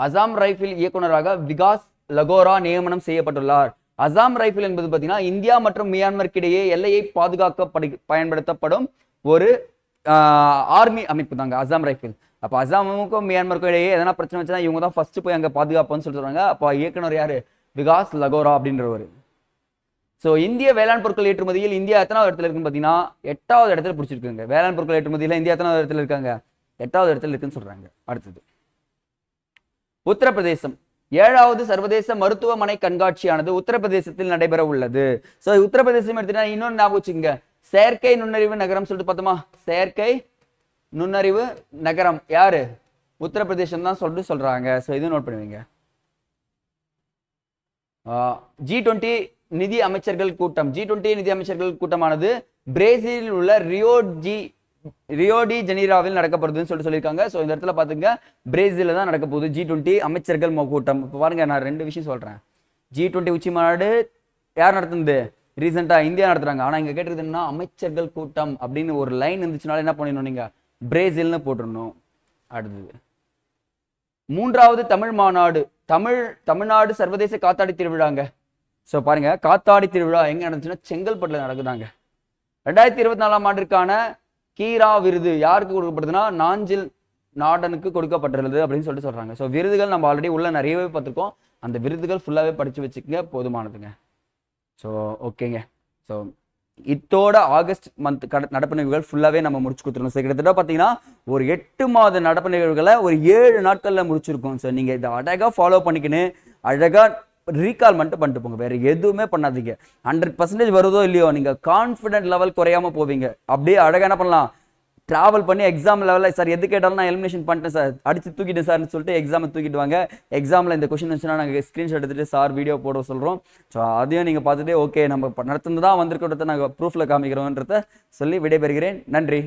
அசாம் ரைஃபிள் இயக்குநராக விகாஸ் லகோரா நியமனம் செய்யப்பட்டுள்ளார். அசாம் ரைஃபிள் என்பது பார்த்தீங்கன்னா இந்தியா மற்றும் மியான்மருக்கு இடையே எல்லையை பாதுகாக்க பயன்படுத்தப்படும் ஒரு ஆர்மி அமைப்பு தாங்க அசாம் ரைஃபிள். அப்போ அசாமுக்கும் மியான்மருக்கும் இடையே எதனா பிரச்சனை வச்சுன்னா இவங்க தான் ஃபர்ஸ்ட் போய் அங்கே பாதுகாப்புன்னு சொல்றாங்க. அப்போ இயக்குனர் யாரு, விகாஸ் லகோரா அப்படின்றவர். ஸோ இந்திய வேளாண் பொருட்கள் ஏற்றுமதியில் இந்தியா எத்தனாவது இடத்துல இருக்குன்னு பார்த்தீங்கன்னா 8வது இடத்துல பிடிச்சிருக்குங்க. வேளாண் பொருட்கள் ஏற்றுமதியில் இந்தியா எத்தனாவது இடத்துல இருக்காங்க, 8வது இடத்துல இருக்குன்னு சொல்றாங்க. அடுத்தது உத்தரப்பிரதேசம் 7வது சர்வதேச மருத்துவமனை கண்காட்சியானது உத்தரப்பிரதேசத்தில் நடைபெற உள்ளது. ஸோ உத்தரப்பிரதேசம் எடுத்துட்டா இன்னொன்று ஞாபகம் வச்சுக்கோங்க, செயற்கை நுண்ணறிவு நகரம் சொல்லிட்டு பார்த்தோமா, செயற்கை நுண்ணறிவு நகரம் யாரு, உத்தரப்பிரதேசம் தான் சொல்றாங்க. ஸோ இது நோட் பண்ணுவீங்க. G20 நிதி அமைச்சர்கள் கூட்டம். G20 நிதி அமைச்சர்கள் கூட்டமானது பிரேசிலில் உள்ள ரியோ டி ஜெனீரோவில் நடக்கப்படுதுன்னு சொல்லியிருக்காங்க. ஸோ இந்த இடத்துல பாத்துங்க பிரேசில தான் நடக்க போகுது G20 அமைச்சர்கள் கூட்டம். இப்போ பாருங்க நான் 2 விஷயம் சொல்றேன். G20 உச்சி மாநாடு யார் நடத்துது, ரீசெண்டா இந்தியா நடத்துறாங்க. ஆனா இங்க கேட்டிருக்குது என்ன, அமைச்சர்கள் கூட்டம் அப்படின்னு ஒரு லைன் இருந்துச்சுனால என்ன பண்ணிடணும், நீங்க பிரேசில்னு போட்டுடணும். அடுத்தது 3வது தமிழ் மாநாடு. தமிழ்நாடு சர்வதேச காத்தாடி திருவிழாங்க. ஸோ பாருங்க காத்தாடி திருவிழா எங்க நடந்துச்சுன்னா செங்கல்பட்டுல நடக்குதாங்க. 2024ஆம் ஆண்டிற்கான கீரா விருது யாருக்கு கொடுக்கப்படுதுன்னா நாஞ்சில் நாடனுக்கு கொடுக்கப்பட்டுள்ளது அப்படின்னு சொல்றாங்க. ஸோ விருதுகள் நம்ம ஆல்ரெடி உள்ள நிறையவே பார்த்துருக்கோம். அந்த விருதுகள் ஃபுல்லாவே படிச்சு வச்சுக்கங்க, போதுமானதுங்க. ஸோ ஓகேங்க. ஸோ இத்தோட ஆகஸ்ட் மந்த் நடப்பு நிகழ்வுகள் ஃபுல்லாவே நம்ம முடிச்சு கொடுத்துருக்கோம். ஸோ கிட்டத்தட்ட பார்த்தீங்கன்னா ஒரு 8 மாத நடப்பு நிகழ்வுகளை ஒரு 7 நாட்கள்ல முடிச்சிருக்கோம். ஸோ நீங்க இதை அழகா ஃபாலோ பண்ணிக்கின்னு அழகா ரீகால் பண்ணிட்டு போங்க. வேற எதுவுமே பண்ணாதீங்க. 100% வருதோ இல்லையோ நீங்க கான்ஃபிடென்ட் லெவல் குறையாம போவீங்க. அப்படியே அழகா என்ன பண்ணலாம், டிராவல் பண்ணி எக்ஸாம் லெவலில் சார் எது கேட்டாலும் நான் எலிமினேஷன் பண்ணிட்டேன் சார், அடிச்சு தூக்கிட்டேன் சார்னு சொல்லிட்டு எக்ஸாமை தூக்கிட்டு வாங்க. எக்ஸாமில் இந்த கொஸ்டின் வந்துச்சுன்னா நாங்கள் ஸ்க்ரீன்ஷாட் எடுத்துட்டு சார் வீடியோ போட சொல்கிறோம். ஸோ அதையும் நீங்கள் பார்த்துட்டு ஓகே நம்ம நடத்துனது தான் வந்திருக்கிறத நாங்கள் ப்ரூஃபில் காமிக்கிறோன்றத சொல்லி விடைபெறுகிறேன். நன்றி.